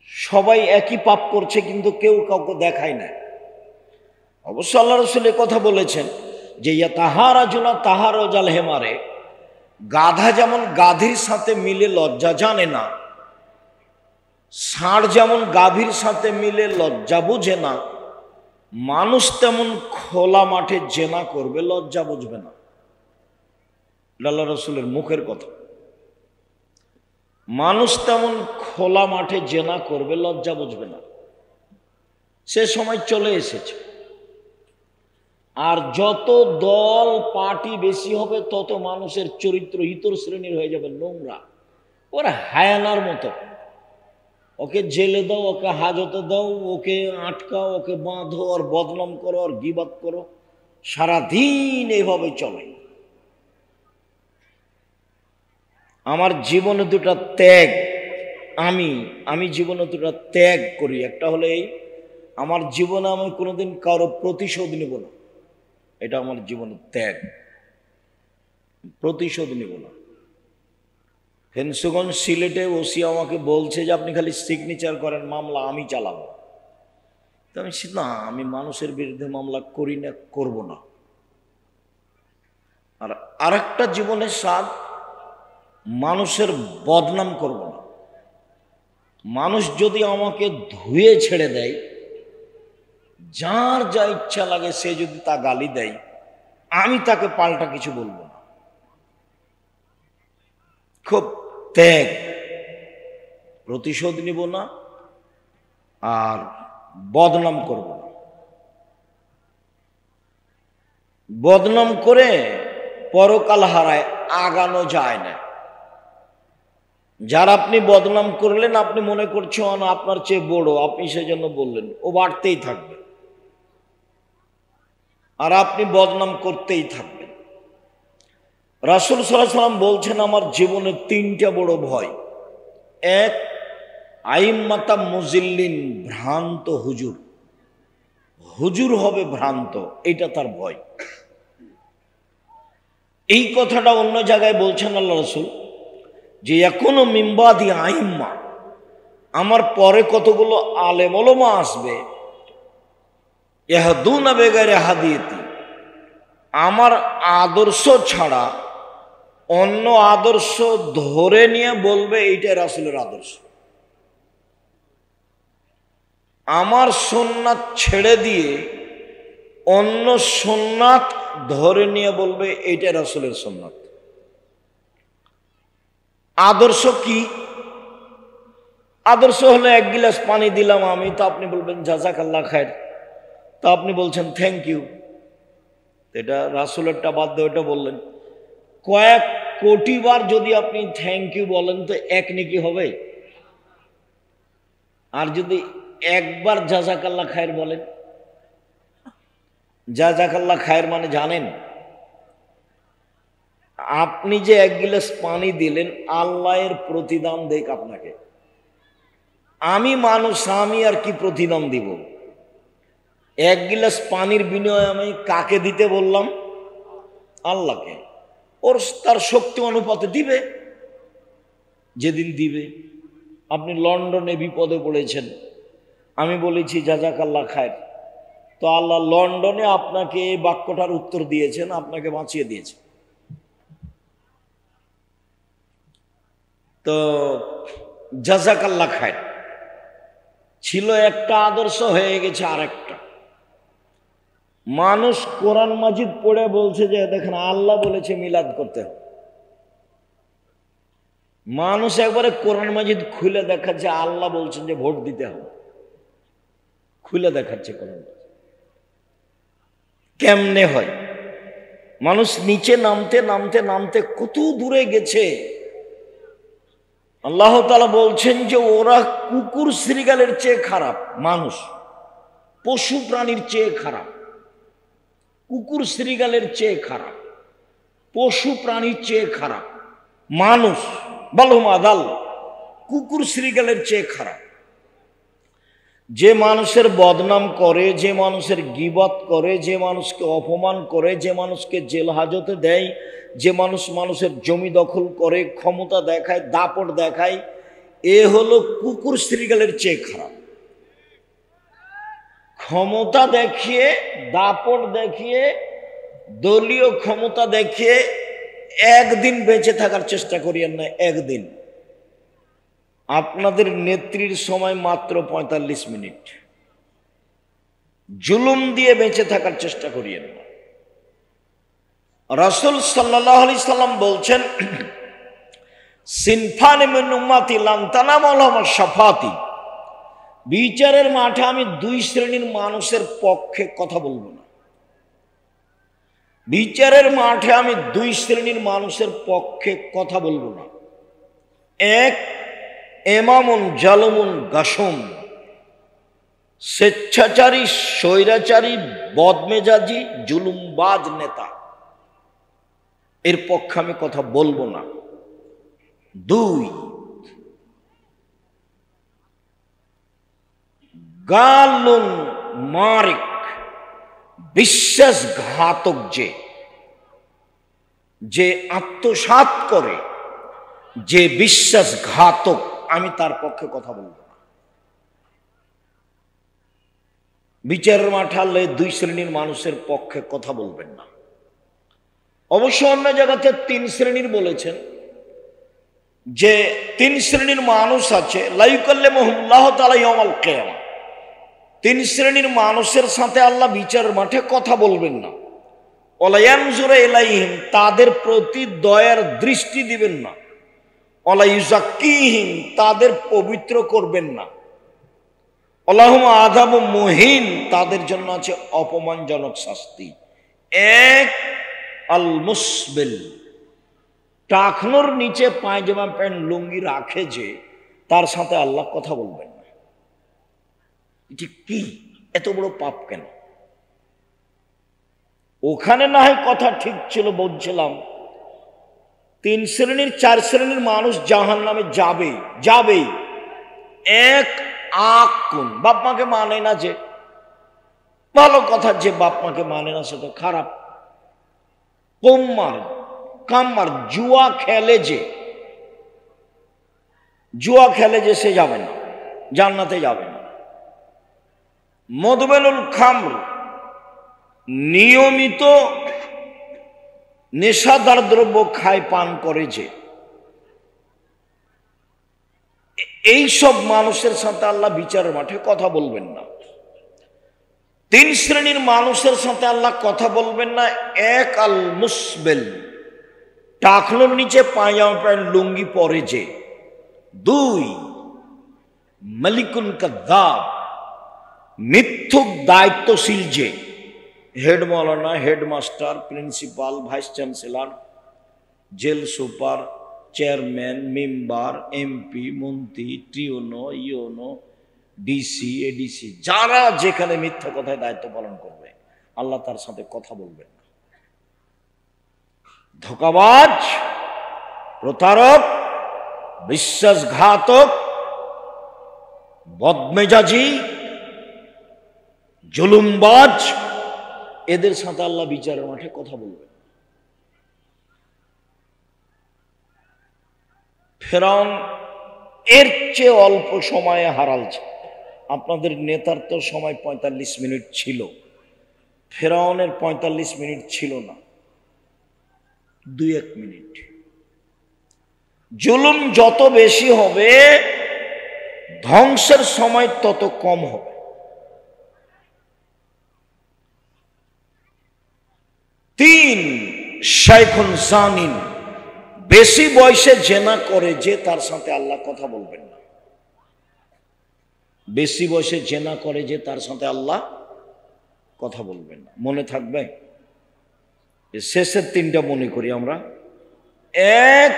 সবাই একই পাপ করছে, কিন্তু কেউ কাউকে দেখায় না। অবশ্য আল্লাহ রাসূল কথা বলেছেন যে তাহারা জুনা তাহার জাল হেমারে, গাধা যেমন গাধীর সাথে মিলে লজ্জা জানে না, ষাঁড় যেমন গাভীর সাথে মিলে লজ্জা বুঝে না, মানুষ তেমন খোলা মাঠে জেনা করবে, লজ্জা বুঝবে না। আল্লাহ রাসূলের মুখের কথা। মানুষ তেমন খোলা মাঠে জেনা করবে, লজ্জা বুঝবে না। সে সময় চলে এসেছে। আর যত দল পার্টি বেশি হবে, তত মানুষের চরিত্র ইতর শ্রেণীর হয়ে যাবে, নোংরা। ওরা হায়ানার মতো। ওকে জেলে দাও, ওকে হাজতে দাও, ওকে আটকাও, ওকে বাঁধো, আর বদনাম করো, আর গীবাত করো, সারাদিন এইভাবে চলে। আমার জীবনে দুটা ত্যাগ, আমি জীবনে দুটা ত্যাগ করি। একটা হলো এই, আমার জীবনে আমি কোনোদিন কারো প্রতিশোধ নেব না। এটা আমার জীবনের ত্যাগ, প্রতিশোধ নেব না। ফেন্সুগঞ্জ সিলেটে ওসি আমাকে বলছে যে আপনি খালি সিগনেচার করেন, মামলা আমি চালাবো। তো আমি না, আমি মানুষের বিরুদ্ধে মামলা করি না, করব না। আর আরেকটা জীবনের স্বাদ, মানুষের বদনাম করব না। মানুষ যদি আমাকে ধুয়ে ছেড়ে দেয়, যার যা ইচ্ছা লাগে সে যদি তা গালি দেয়, আমি তাকে পাল্টা কিছু বলবো না। খুব ত্যাগ, প্রতিশোধ নিব না, আর বদনাম করব না। বদনাম করে পরকাল হারায়, আগানো যায় না। যার আপনি বদনাম করলেন, আপনি মনে করছেন আপনার চেয়ে বড়, আপনি সেজন্য বললেন, ও বাড়তেই থাকবে, আর আপনি বদনাম করতেই থাকবেন। রাসূল সাল্লাল্লাহু আলাইহি ওয়াসাল্লাম বলছেন, আমার জীবনে তিনটা বড় ভয়। এক, আইম্মাতা মুজিল্লিন, ভ্রান্ত হুজুর, হুজুর হবে ভ্রান্ত, এটা তার ভয়। এই কথাটা অন্য জায়গায় বলছেন আল্লাহ রাসূল যে এখনো মিম্বাদি আইম্মা, আমার পরে কতগুলো আলেম ওলামা আসবে, ইয়াহদুনা বেগাইরে হাদিয়াতি, আমার আদর্শ ছাড়া অন্য আদর্শ ধরে নিয়ে বলবে এইটাই রাসূলের আদর্শ। আমার সুন্নাত ছেড়ে দিয়ে অন্য সুন্নাত ধরে নিয়ে বলবে এইটাই রাসূলের সুন্নাত। আদর্শ কি? আদর্শ হলো এক গিলাস পানি দিলাম আমি, তো আপনি বলবেন জাযাকাল্লাহ খায়র, তো আপনি বলছেন থ্যাংক ইউ। এটা রাসূলেরটা বাদ দিয়ে ওটা বললেন। কয়েক কোটি বার যদি আপনি থ্যাংক ইউ বলেন, তো এক নেকি হবে। আর যদি একবার জাযাকাল্লাহ খায়র বলেন, জাযাকাল্লাহ খায়র মানে জানেন? আপনি যে এক গিলাস পানি দিলেন, আল্লাহ এর প্রতিদান দেখ আপনাকে। আমি মানুষ, আমি আর কি প্রতিদান দিব? এক গিলাস পানির বিনিময়ে আমি কাকে দিতে বললাম? আল্লাহকে। ওর তার শক্তি অনুপাতে দিবে, যেদিন দিবে। আপনি লন্ডনে বিপদে পড়েছেন, আমি বলেছি জাযাকাল্লাহ খায়র, তো আল্লাহ লন্ডনে আপনাকে এই বাক্যটার উত্তর দিয়েছেন, আপনাকে বাঁচিয়ে দিয়েছেন। তো জাযাকাল্লাহ খায়র ছিল একটা আদর্শ, হয়ে গেছে আরেকটা। মানুষ কোরআন মাজিদ পড়ে বলছে যে দেখেন আল্লাহ বলেছে মিলাদ করতে হবে। মানুষ একবারে কোরআন মাজিদ খুলে দেখাচ্ছে, আল্লাহ বলছেন যে ভোট দিতে হবে, খুলে দেখাচ্ছে কোরআন। কেমনে হয়? মানুষ নিচে নামতে নামতে নামতে কত দূরে গেছে। আল্লাহ তাআলা বলছেন যে ওরা কুকুর শ্রীগালের চেয়ে খারাপ, মানুষ পশু প্রাণীর চেয়ে খারাপ, কুকুর শ্রীগালের চেয়ে খারাপ, পশু প্রাণীর চেয়ে খারাপ। মানুষ বালুম আদাল, কুকুর শ্রীগালের চেয়ে খারাপ। যে মানুষের বদনাম করে, যে মানুষের গীবত করে, যে মানুষকে অপমান করে, যে মানুষকে জেল হাজতে দেয়, যে মানুষ মানুষের জমি দখল করে, ক্ষমতা দেখায়, দাপট দেখায়, এ হলো কুকুর শ্রীগালের চেয়ে খারাপ। ক্ষমতা দেখিয়ে, দাপট দেখিয়ে, দলীয় ক্ষমতা দেখিয়ে একদিন বেঁচে থাকার চেষ্টা করিয়েন না। একদিন আপনাদের নেত্রীর সময় মাত্র ৪৫ মিনিট, জুলুম দিয়ে বেঁচে থাকার চেষ্টা করিয়েন না। রাসূল সাল্লাল্লাহু আলাইহি সাল্লাম বলছেন, সিনফানি মিন উম্মতি লান তানামুহুম শাফাতি, বিচারের মাঠে আমি দুই শ্রেণীর মানুষের পক্ষে কথা বলবো না। বিচারের মাঠে আমি দুই শ্রেণীর মানুষের পক্ষে কথা বলবো না। এক, ইমামুন জালুমুন গাসুম, স্বেচ্ছাচারী, স্বৈরাচারী, বদমেজাজি, জুলুমবাজ নেতা, এর পক্ষে আমি কথা বলবো না। দুই, গালুন মারিক, বিশ্বাসঘাতক, যে আত্মসাৎ করে, যে বিশ্বাসঘাতক, আমি তার পক্ষে কথা বলবো না। বিচারের মাঠে আল্লাহ দুই শ্রেণীর মানুষের পক্ষে কথা বলবেন না। অবশ্য অন্য জায়গাতে তিন শ্রেণীর বলেছেন, যে তিন শ্রেণীর মানুষ আছে, লা ইউকাল্লিমুহুল্লাহু তাআলা ইয়াওমাল কিয়ামা, তিন শ্রেণীর মানুষের সাথে আল্লাহ বিচারের মাঠে কথা বলবেন না। ওয়ালা ইয়ানজুরু ইলাইহিম, তাদের প্রতি দয়ার দৃষ্টি দিবেন না। ওয়ালা ইউযাক্কিহিম, তাদের পবিত্র করবেন না। ওয়ালাহুম আযাবুম মুহিন, তাদের জন্য আছে অপমানজনক শাস্তি। এক, আল মুসবিল, টাকনোর নিচে পায়জামা প্যান্ট লুঙ্গি রাখে যে, তার সাথে আল্লাহ কথা বলবেন না। এটি কি এত বড় পাপ কেন? ওখানে না হয় কথা ঠিক ছিল, বলছিলাম তিন শ্রেণীর চার শ্রেণীর মানুষ জাহান্নামে যাবেই। এক, আকুন, বাপ মাকে মানে না, যে ভালো কথা, যে বাপ মাকে মানে না সেটা খারাপ। কাম্মার, জুয়া খেলে যে সে যাবে না, জান্নাতে যাবে না। মদমেনুল খামর, নিয়মিত নেশাদার দ্রব্য খায়, পান করে যে, এই সব মানুষের সাথে আল্লাহ বিচারের মাঠে কথা বলবেন না। তিন শ্রেণীর মানুষের সাথে আল্লাহ কথা বলবেন না। এক, আল মুসবেল, টাকনোর নিচে পায়জামা প্যান্ট লুঙ্গি পরে যে। দুই, মালিকুন কাযযাব, মিথ্যুক দায়িত্বশীল যে, হেড মাওলানা, headmaster, principal, vice chancellor, jail super, chairman, member, MP, মন্ত্রী, টিওনো, ইওনো, ডিসি, এডিসি, যারা যেখানে মিথ্যা কথায় দায়িত্ব পালন করবে, আল্লাহ তার সাথে কথা বলবেন না। ধোঁকাবাজ, প্রতারক, বিশ্বাসঘাতক, বদমেজাজি, জুলুমবাজ, এদের সাথে আল্লাহ বিচারের মাঠে কথা বলবেন। ফেরাউন এর চেয়ে অল্প সময়ে হারালছে। আপনাদের নেতার তো সময় ৪৫ মিনিট ছিল, ফেরাউনের ৪৫ মিনিট ছিল না, ২-১ মিনিট। জুলুম যত বেশি হবে, ধ্বংসের সময় তত কম হবে। তিন, শাইখুন জানিন, বেশি বয়সে জেনা করে যে, তার সাথে আল্লাহ কথা বলবেন না। বেশি বয়সে জেনা করে যে, তার সাথে আল্লাহ কথা বলবেন না। মনে থাকবে? শেষের তিনটা মনে করি আমরা। এক,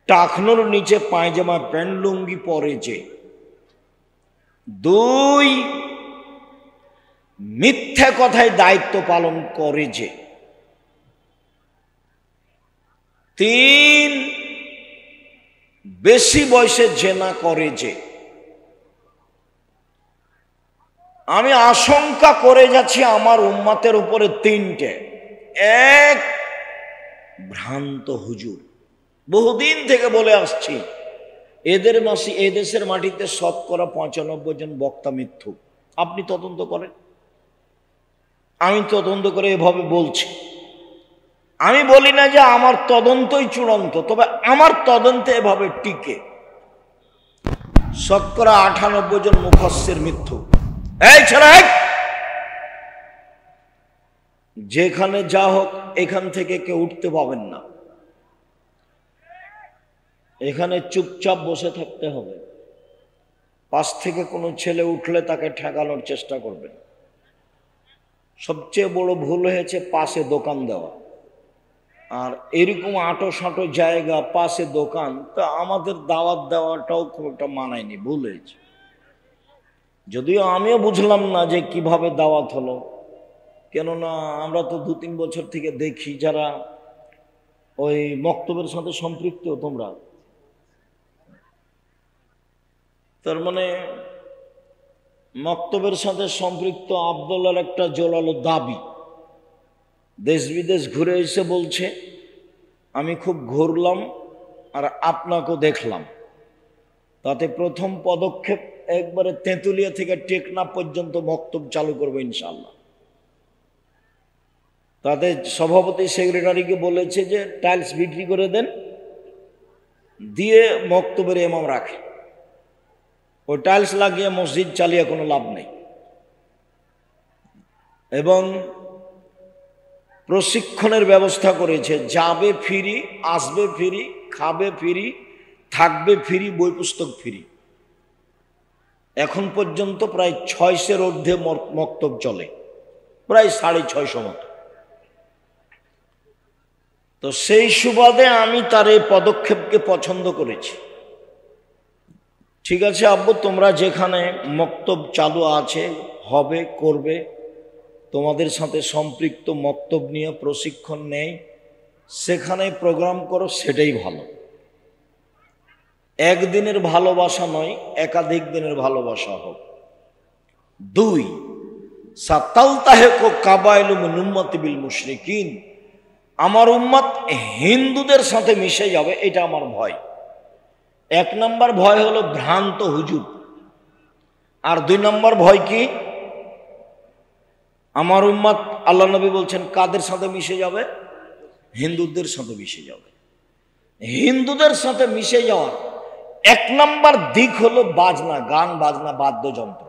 টাকনোর নিচে পায়জামা প্যান্ট লুঙ্গি পরে যে। দুই, মিথ্যা কথায় দায়িত্ব পালন করে যে। তিন, বেশি বয়সে জেনা করে যে। আমি আশঙ্কা করে যাচ্ছি আমার উম্মতের উপরে তিনটে। এক, ভ্রান্ত হুজুর, বহুদিন থেকে বলে আসছি, এই দেশের মাটিতে 95% জন বক্তা মিথ্যুক। আপনি তদন্ত করেন, আমি তদন্ত করে এভাবে বলছি। আমি বলি না যে আমার তদন্তই চূড়ান্ত, তবে আমার তদন্তে এভাবে টিকে 98% জন মুফাসসির মিথ্যুক। এই ছেলে, যেখানে যা হোক এখান থেকে কেউ উঠতে পাবেন না, এখানে চুপচাপ বসে থাকতে হবে। পাশ থেকে কোনো ছেলে উঠলে তাকে ঠেকানোর চেষ্টা করবেন। সবচেয়ে বড় ভুল হয়েছে পাশে দোকান দেওয়া, আর এরকম আঁটো সাঁটো জায়গা পাশে দোকান, তো আমাদের দাওয়াত দেওয়াটাও খুব একটা মানায়নি, ভুল হয়েছে। যদিও আমিও বুঝলাম না যে কিভাবে দাওয়াত হলো, কেননা আমরা তো 2-3 বছর থেকে দেখি যারা ওই মক্তবের সাথে সম্পৃক্ত, তোমরা তার মানে মক্তবের সাথে সম্পৃক্ত আব্দুল্লাহর একটা জোরালো দাবি, দেশ বিদেশ ঘুরে এসে বলছে আমি খুব ঘুরলাম আর আপনাকেও দেখলাম, তাতে প্রথম পদক্ষেপ একবারে তেঁতুলিয়া থেকে টেকনাফ পর্যন্ত মক্তব চালু করবো ইনশাআল্লাহ। তাদের সভাপতি সেক্রেটারিকে বলেছে যে টাইলস বিক্রি করে দেন, দিয়ে মক্তবের ইমাম রাখে, ওই টাইলস লাগিয়ে মসজিদ চালিয়ে কোনো লাভ নেই। এবং প্রশিক্ষণের ব্যবস্থা করেছে, যাবে ফ্রি, আসবে ফ্রি, খাবে ফ্রি, থাকবে ফ্রি, বই পুস্তক ফ্রি। এখন পর্যন্ত প্রায় 600-এর ঊর্ধ্বে মক্তব চলে, প্রায় 650 মতো। তো সেই সুবাদে আমি তার এই পদক্ষেপকে পছন্দ করেছি। ঠিক আছে আব্বু, তোমরা যেখানে মক্তব চালু আছে, হবে, করবে, তোমাদের সাথে সম্পৃক্ত মক্তব নিয়ে প্রশিক্ষণ নেই, সেখানে প্রোগ্রাম করো, সেটাই ভালো। একদিনের ভালোবাসা নয়, একাধিক দিনের ভালোবাসা হোক। 2, সাতালতাহেকু কাবাইলু মিন উম্মতি বিল মুশরিকিন, আমার উম্মত হিন্দুদের সাথে মিশে যাবে, এটা আমার ভয়। 1 নম্বর ভয় হলো ভ্রান্ত হুজুর, আর 2 নম্বর ভয় কি, আমার উম্মত, আল্লাহ নবী বলছেন কাদের সাথে মিশে যাবে? হিন্দুদের সাথে মিশে যাবে। হিন্দুদের সাথে মিশে যাওয়ার 1 নম্বর দিক হলো বাজনা, গান বাজনা, বাদ্যযন্ত্র।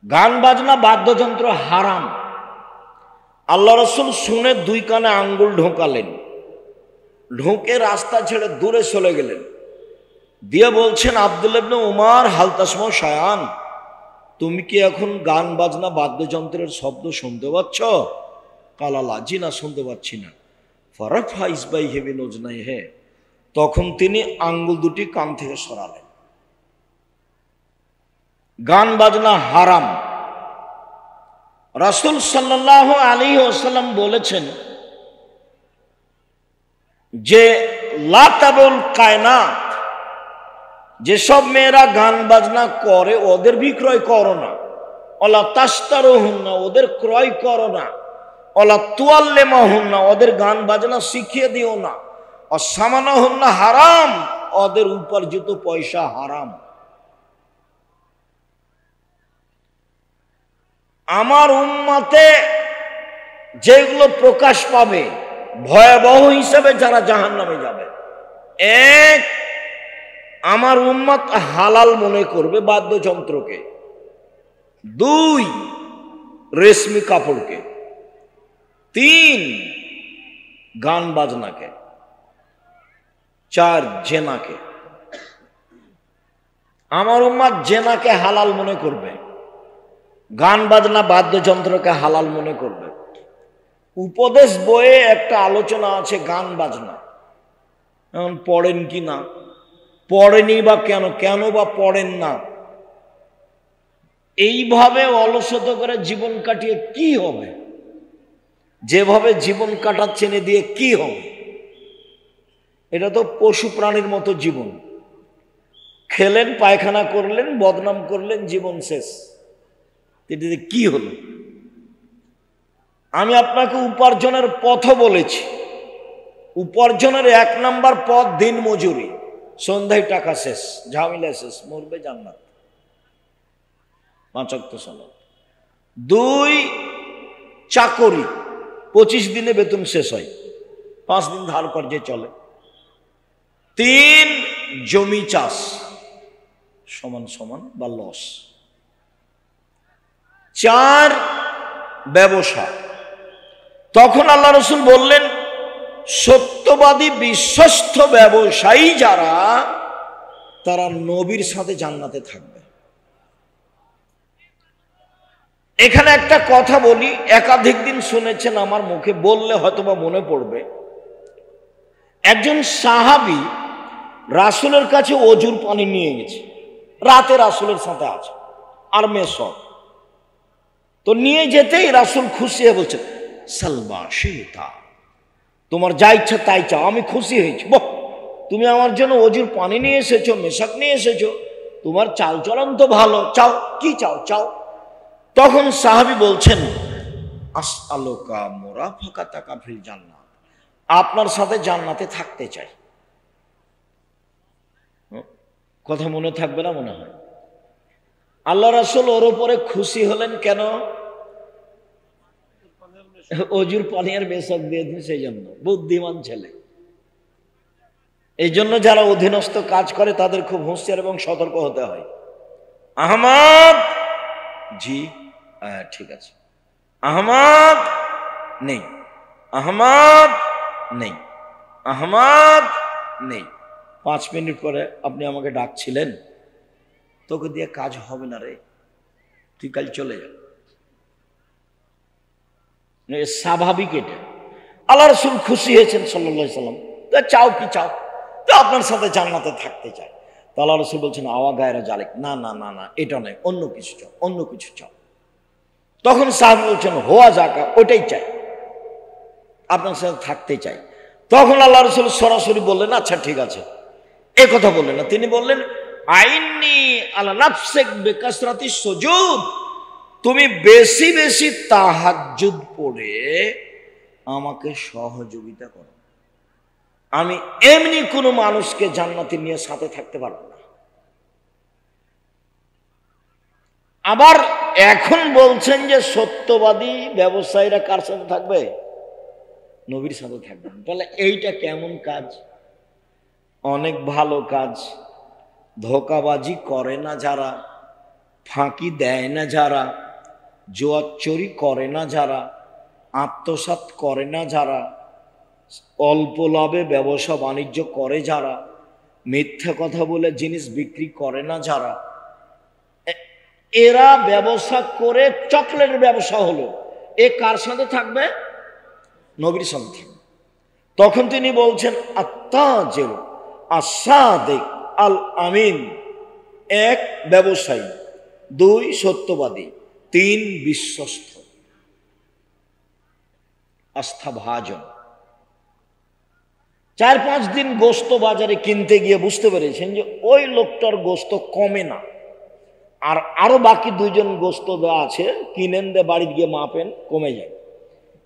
গান বাজনা বাদ্যযন্ত্র হারাম। আল্লাহ রসুল শুনে 2 কানে আঙ্গুল ঢোকালেন, ঢোকে রাস্তা ছেড়ে দূরে চলে গেলেন, দিয়ে বলছেন আব্দুল্লাহ ইবনে উমর, হাল তাসমাউ শায়ান, তুমি কি এখন গান বাজনা বাদ্যযন্ত্রের শব্দ শুনতে পাচ্ছ? কালালা, জি না, শুনতে পাচ্ছি না। ফারাফা ইসবাইহি বিন উজনাইহি, তখন তিনি আঙ্গুল 2টি কান থেকে সরালেন। গান বাজনা হারাম। রাসূল সাল্লাল্লাহু আলাইহি ওয়াসাল্লাম বলেছেন যে লা তাবুল কায়নাত, যেসব মেয়েরা গান বাজনা করে ওদের বিক্রয় করো না, ওলা তাশতারুহুন্না, ওদের ক্রয় করো না, ওলা তুআল্লিমাহুন্না, ওদের গান বাজনা শিখিয়ে দিও না, অসামানাহুন্না হারাম, ওদের উপার্জিত পয়সা হারাম। আমার উম্মতে যেগুলো প্রকাশ পাবে ভয়াবহ হিসেবে যারা জাহান্নামে যাবে, 1, আমার উম্মত হালাল মনে করবে বাদ্যযন্ত্রকে, 2, রেশমি কাপড়কে, 3, গান বাজনাকে, 4, জেনাকে। আমার উম্মত জেনাকে হালাল মনে করবে, গান বাজনা বাদ্যযন্ত্রকে হালাল মনে করবে। উপদেশ বইয়ে একটা আলোচনা আছে গান বাজনা, এখন পড়েন কি না, পড়েনি বা কেন, কেন বা পড়েন না, এইভাবে অলসতা করে জীবন কাটিয়ে কি হবে? যেভাবে জীবন কাটাচ্ছেন এ দিয়ে কি হবে? এটা তো পশু প্রাণীর মতো জীবন। খেলেন, পায়খানা করলেন, বদনাম করলেন, জীবন শেষ। এটাতে কি হলো? আমি আপনাকে উপার্জনের পথ বলেছি। উপার্জনের 1 নম্বর পথ দিন মজুরি। সন্ধ্যায় টাকা শেষ, ঝামেলা শেষ, মরবে জান্নাত। 5 ওয়াক্ত সালাত। 2 চাকরি, 25 দিনে বেতন শেষ হয়, 5 দিন ধার কর্জে চলে। 3 জমি চাষ, সমান সমান বা লস। 4 ব্যবসা। তখন আল্লাহ রসুল বললেন, সত্যবাদী বিশ্বস্ত ব্যবসায়ী যারা, তারা নবীর সাথে জান্নাতে থাকবে। এখানে একটা কথা বলি, একাধিক দিন শুনেছেন আমার মুখে, বললে হয়তোবা মনে পড়বে। একজন সাহাবী রাসূলের কাছে অজুর পানি নিয়ে গেছে, রাতে রাসূলের সাথে আছে আর মেয়ে সব। তো নিয়ে যেতেই রাসূল খুশি হয়ে বলছেন, সালবা শিতা, তোমার যা ইচ্ছা তাই চাও, আমি খুশি হয়েছি। বাহ, তুমি আমার জন্য অজুর পানি নিয়ে এসেছো, মেশাক নিয়ে এসেছো, তোমার চালচলন তো ভালো, চাও, কি চাও চাও। তখন সাহাবী বলছেন, আসআলুকা মুরাফাকাতাকা ফিল জান্নাত, আপনার সাথে জান্নাতে থাকতে চাই। কথা মনে থাকবে না মনে হয়? আল্লাহ রাসূল ওর উপরে খুশি হলেন কেন? অজুর পানি আর মেশাক দিয়েছেন সেই জন্য। বুদ্ধিমান ছেলে। এই জন্য যারা অধীনস্থ কাজ করে তাদের খুব হুঁশিয়ার এবং সতর্ক হতে হয়। আহমদ, জি ঠিক আছে, আহমদ নেই, আহমদ নেই, আহমদ নেই। 5 মিনিট পরে আপনি আমাকে ডাকছিলেন, তোকে দিয়ে কাজ হবে না রে, তুই কাল চলে যা। স্বাভাবিক এটা। আল্লাহ রাসূল খুশি হয়েছেন সাল্লাল্লাহু আলাইহি সাল্লাম। তো চাও কি চাও? তো আপনার সাথে জান্নাতে থাকতে চাই। তো আল্লাহ রাসূল বলছেন, আওয়া গায়রা জালিক, না না না না, এটা নয়, অন্য কিছু চাও, অন্য কিছু চাও। তখন সাহাবী বলছেন, হোয়া যাকা, ওটাই চাই, আপনার সাথে থাকতে চাই। তখন আল্লাহ রাসূল সরাসরি বললেন, আচ্ছা ঠিক আছে। এ কথা বললেন না, তিনি বললেন, আইন্নি আলা নাফসিক বিকাসরাতিস সুজুদ, তুমি বেশি বেশি তাহাজ্জুদ পড়ে আমাকে সহযোগিতা করো। আমি এমনি কোনো মানুষকে জান্নাতে নিয়ে সাথে থাকতে পারবো না। আবার এখন বলছেন যে সত্যবাদী ব্যবসায়ীরা কার সাথে থাকবে? নবীর সাথে থাকবেন। তাহলে এইটা কেমন কাজ? অনেক ভালো কাজ। ধোঁকাবাজি করে না যারা, ফাঁকি দেয় না যারা, জুয়াচুরি করে না যারা, আত্মসাৎ করে না যারা, অল্প লাভে ব্যবসা বাণিজ্য করে যারা, মিথ্যা কথা বলে জিনিস বিক্রি করে না যারা, এরা ব্যবসা করে চকলেটের ব্যবসা হলো, এ কার সাথে থাকবে? নবীর সাথে থাকবে। তখন তিনি বলছেন, আত্তাজির আস-সাদিক আল আমিন, 1 ব্যবসায়ী, 2 সত্যবাদী, 3 বিশ্বস্ত, আস্থাভাজন। 4-5 দিন গোস্ত বাজারে কিনতে গিয়ে বুঝতে পেরেছেন যে ওই লোকটার গোস্ত কমে না, আর আরো বাকি 2 জন গোস্ত দেওয়া আছে, কিনেন দে বাড়িতে গিয়ে মাপেন, কমে যায়।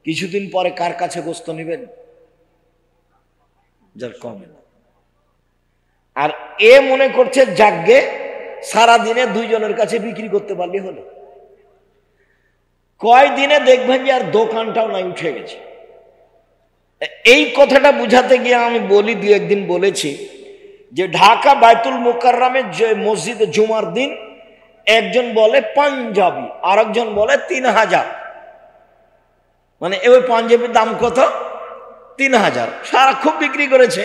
কিছুদিন পরে কার কাছে গোস্ত নেবেন? যার কমে না। আর এ মনে করছে যাগ্গে সারাদিনে 2 জনের কাছে বিক্রি করতে পারলে হলো। কয়দিনে দেখবেন যে আর দোকানটাও নাই, উঠে গেছে। এই কথাটা বুঝাতে গিয়ে আমি বলি, 2-1 দিন বলেছি যে ঢাকা বাইতুল মুকাররমের যে মসজিদে জুমার দিন একজন বলে পাঞ্জাবি, আর একজন বলে 3000। মানে ওই পাঞ্জাবির দাম কত? 3000। সারা খুব বিক্রি করেছে।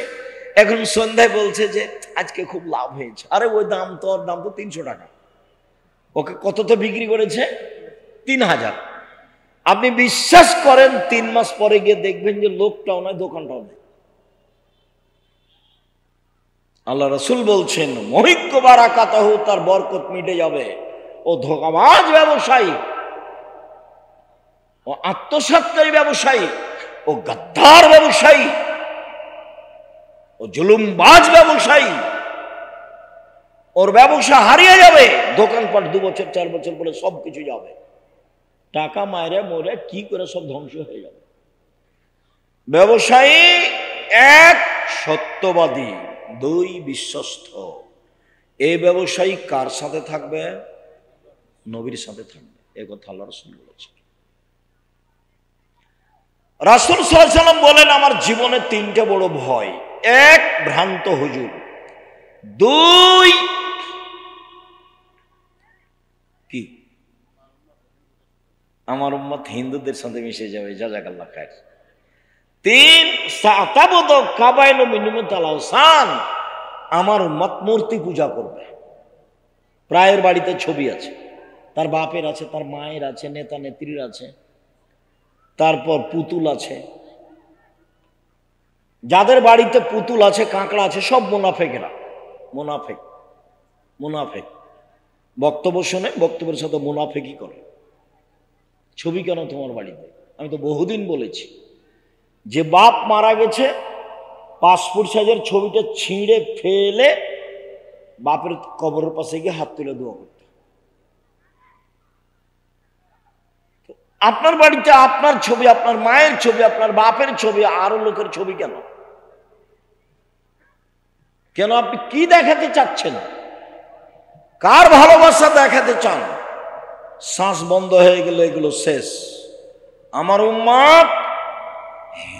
এখন সন্ধ্যায় বলছে যে আজকে খুব লাভ হয়েছে। আরে ওই দাম তো, ওর দাম তো 300 টাকা। ওকে কততে বিক্রি করেছে? 3000। আপনি বিশ্বাস করেন 3 মাস পরে গিয়ে দেখবেন যে লোকটাও নয়, দোকানটাও নেই। আল্লাহ রাসূল বলছেন, মহিক্য বারাকাতাহু, তার বরকত মিটে যাবে। ও ধোঁকাবাজ ব্যবসায়ী, ও আত্মসাৎকারী ব্যবসায়ী, ও গাদ্দার ব্যবসায়ী, ও জুলুমবাজ ব্যবসায়ী, ওর ব্যবসা হারিয়ে যাবে। দোকানপাট 2 বছর 4 বছর পরে সব কিছু যাবে, টাকা মায়েরা মরে কি করে সব ধ্বংস হয়ে যাবে। ব্যবসায়ী 1 সত্যবাদী, দুই বিশ্বস্ত। এই ব্যবসায়ী কার সাথে থাকবে? নবীর সাথে থাকবে। এ কথা আল্লাহ রাসূল বলেছেন। রাসূল সাল্লাল্লাহু আলাইহি ওয়াসাল্লাম বলেন, আমার জীবনে তিনটে বড় ভয়। এক, ভ্রান্ত হুজুর। দুই, কি? আমার উম্মত হিন্দুদের সাথে মিশে যাবে, জাযাকাল্লাহ খায়ের। তিন, সাতাবদ কাবাইল মিনুমুত আল-আওসান, আমার উম্মত মূর্তি পূজা করবে। প্রায়ের বাড়িতে ছবি আছে, তার বাপের আছে, তার মায়ের আছে, নেতা নেত্রীর আছে, তারপর পুতুল আছে। যাদের বাড়িতে পুতুল আছে, কাঁকড়া আছে, সব মুনাফেকেরা। মুনাফেক মুনাফেক বক্তব্য শোনে, বক্তব্যের সাথে মুনাফেকি করে। ছবি কেন তোমার বাড়িতে? আমি তো বহুদিন বলেছি, যে বাপ মারা গেছে, পাসপোর্ট সাইজের ছবিটা ছিঁড়ে ফেলে বাপের কবরের পাশে গিয়ে হাত তুলে দোয়া করতে। আপনার বাড়িতে আপনার ছবি, আপনার মায়ের ছবি, আপনার বাপের ছবি, আরো লোকের ছবি কেন? কেন? আপনি কি দেখাতে চাচ্ছেন? কার ভালোবাসা দেখাতে চান? শ্বাস বন্ধ হয়ে গেলে এগুলো শেষ। আমার উম্মত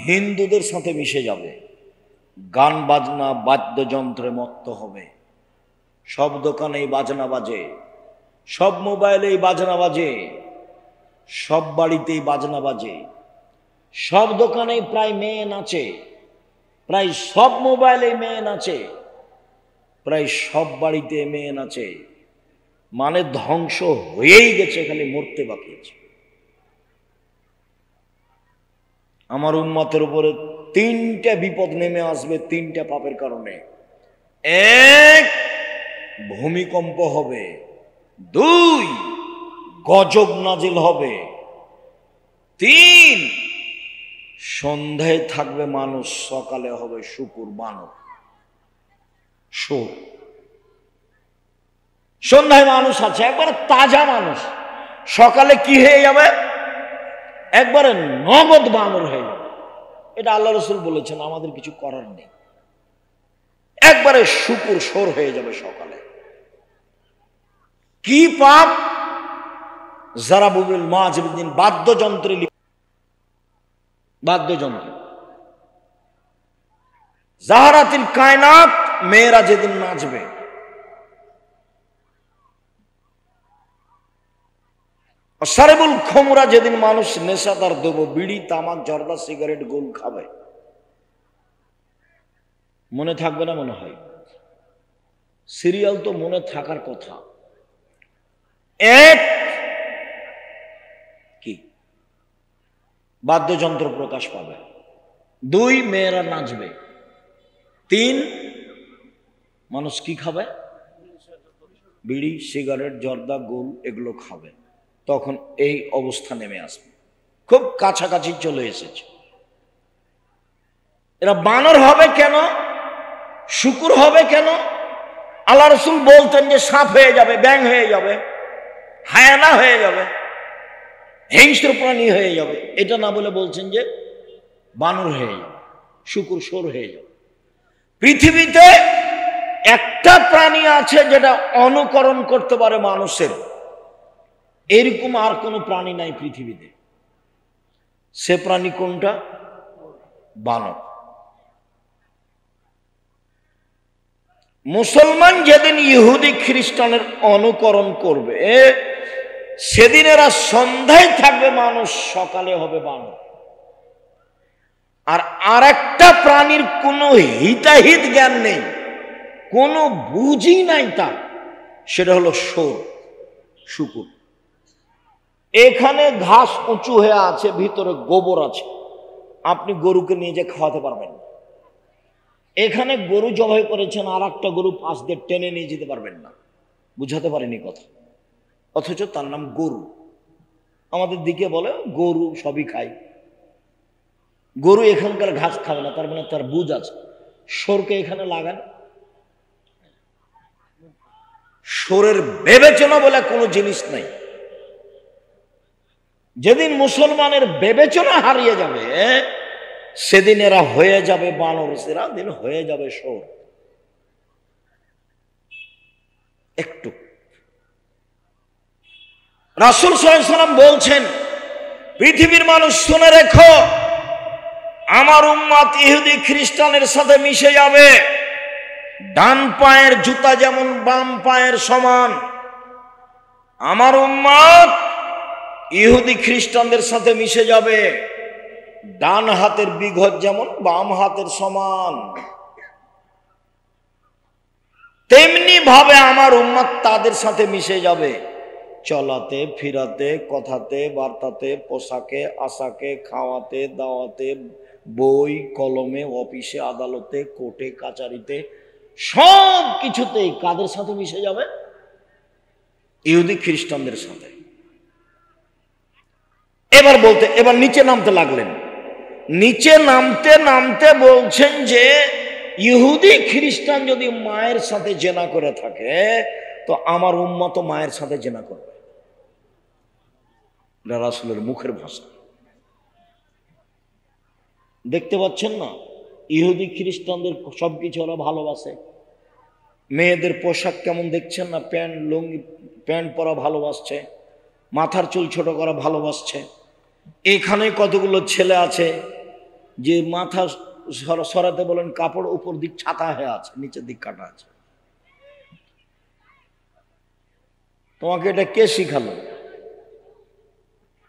হিন্দুদের সাথে মিশে যাবে, গান বাজনা বাদ্যযন্ত্রে মত্ত হবে। সব দোকানেই বাজনা বাজে, সব মোবাইলেই বাজনা বাজে, সব বাড়িতেই বাজনা বাজে, সব দোকানেই প্রায় মেয়ে নাচে, প্রায় সব মোবাইলে মেয়ে নাচে, প্রায় সব বাড়িতে মেয়ে নাচে। মানে ধ্বংস হয়েই গেছে, খালি মরতে বাকি আছে। আমার উম্মতের উপরে তিনটা বিপদ নেমে আসবে, তিনটা পাপের কারণে। এক, ভূমিকম্প হবে। দুই, গজব নাজিল হবে। তিন, সন্ধ্যায় থাকবে মানুষ, সকালে হবে শুকুর বানর। সন্ধ্যায় মানুষ আছে, একবারে তাজা মানুষ, সকালে কি হয়ে যাবে? একবারে নগদ বানর হয়ে যাবে। এটা আল্লাহ রাসূল বলেছেন, আমাদের কিছু করার নেই। একবারে শুকুর সোর হয়ে যাবে সকালে। কি পাপ? জারাবুল মাজিবিন, বাদ্যযন্ত্রে, বাদ্যযন্ত্র। জাহারাতিল কায়নাত, মেয়েরা যেদিন নাচবে। সারেবুল খমরা, যেদিন মানুষ নেশাদার দেব, বিড়ি, তামাক, জর্দা, সিগারেট, গোল খাবে। মনে থাকবে না? মনে হয় সিরিয়াল তো মনে থাকার কথা। এক, কি? বাদ্যযন্ত্র প্রকাশ পাবে। দুই, মেয়েরা নাচবে। তিন, মানুষ কি খাবে? বিড়ি, সিগারেট, জর্দা, গোল এগুলো খাবে। তখন এই অবস্থা নেমে আসবে, খুব কাছাকাছি চলে এসেছে। এরা বানর হবে কেন? শুকুর হবে কেন? আল্লাহ রাসূল বলতেন যে সাপ হয়ে যাবে, ব্যাঙ হয়ে যাবে, হায়ানা হয়ে যাবে, হিংস্র প্রাণী হয়ে যাবে। এটা না বলে বলছেন যে বানর হয়ে যাবে, শুকুর সোর হয়ে যাবে। পৃথিবীতে একটা প্রাণী আছে যেটা অনুকরণ করতে পারে মানুষের, এরকম আর কোনো প্রাণী নাই পৃথিবীতে। সে প্রাণী কোনটা? বানর। মুসলমান যেদিন ইহুদি খ্রিস্টানের অনুকরণ করবে, সেদিন এরা সন্ধ্যায় থাকবে মানুষ, সকালে হবে বানর। আর আরেকটা প্রাণীর কোনো হিতাহিত জ্ঞান নেই, কোনো বুঝই নাই তার, সেটা হলো সোর, শুকুর। এখানে ঘাস উঁচু হয়ে আছে, ভিতরে গোবর আছে, আপনি গরুকে নিয়ে যে খাওয়াতে পারবেন না। এখানে গরু জবাই করেছেন, আর একটা গরু পাশ দিয়ে টেনে নিয়ে যেতে পারবেন না। বুঝাতে পারেনি কথা, অথচ তার নাম গরু। আমাদের দিকে বলে গরু সবই খায়, গরু এখানকার ঘাস খাবে না, তার মানে তার বুঝ আছে। সোরকে এখানে লাগান, সোরের বিবেচনা বলে কোনো জিনিস নাই। যেদিন মুসলমানের বিবেচনা হারিয়ে যাবে, সেদিন এরা হয়ে যাবে বানর, সেদিন হয়ে যাবে সোর। একটু। রাসূল সাল্লাল্লাহু আলাইহি ওয়াসাল্লাম বলছেন, পৃথিবীর মানুষ শুনে রেখো, আমার উম্মত ইহুদি খ্রিস্টানের সাথে মিশে যাবে। ডান পায়ের জুতা যেমন বাম পায়ের সমান, আমার উম্মত ইহুদি খ্রিস্টানদের সাথে মিশে যাবে। ডান হাতের বিঘত যেমন বাম হাতের সমান, তেমনি ভাবে আমার উম্মত তাদের সাথে মিশে যাবে। চলাতে, ফিরাতে, কথাতে, বার্তাতে, পোশাকে, আশাকে, খাওয়াতে, দাওয়াতে, বই কলমে, অফিসে, আদালতে, কোর্টে, কাচারিতে, সব কিছুতেই কাদের সাথে মিশে যাবে? ইহুদি খ্রিস্টানদের সাথে। এবার নিচে নামতে লাগলেন। নিচে নামতে নামতে বলছেন যে ইহুদি খ্রিস্টান যদি মায়ের সাথে জেনা করে থাকে, তো আমার উম্মত মায়ের সাথে জেনা করবে। এটা রাসূলের মুখের ভাষা। দেখতে পাচ্ছেন না, ইহুদি খ্রিস্টানদের সবকিছু ওরা ভালোবাসে। মেয়েদের পোশাক কেমন দেখছেন না, লুঙ্গি প্যান্ট পরা ভালোবাসছে, মাথার চুল ছোট করা ভালোবাসছে। এখানে কতগুলো ছেলে আছে যে মাথা সরাতে বলেন, কাপড় উপর দিক ছাতা হয়ে আছে, নিচের দিক কাটা আছে। তোমাকে এটা কে শিখালো?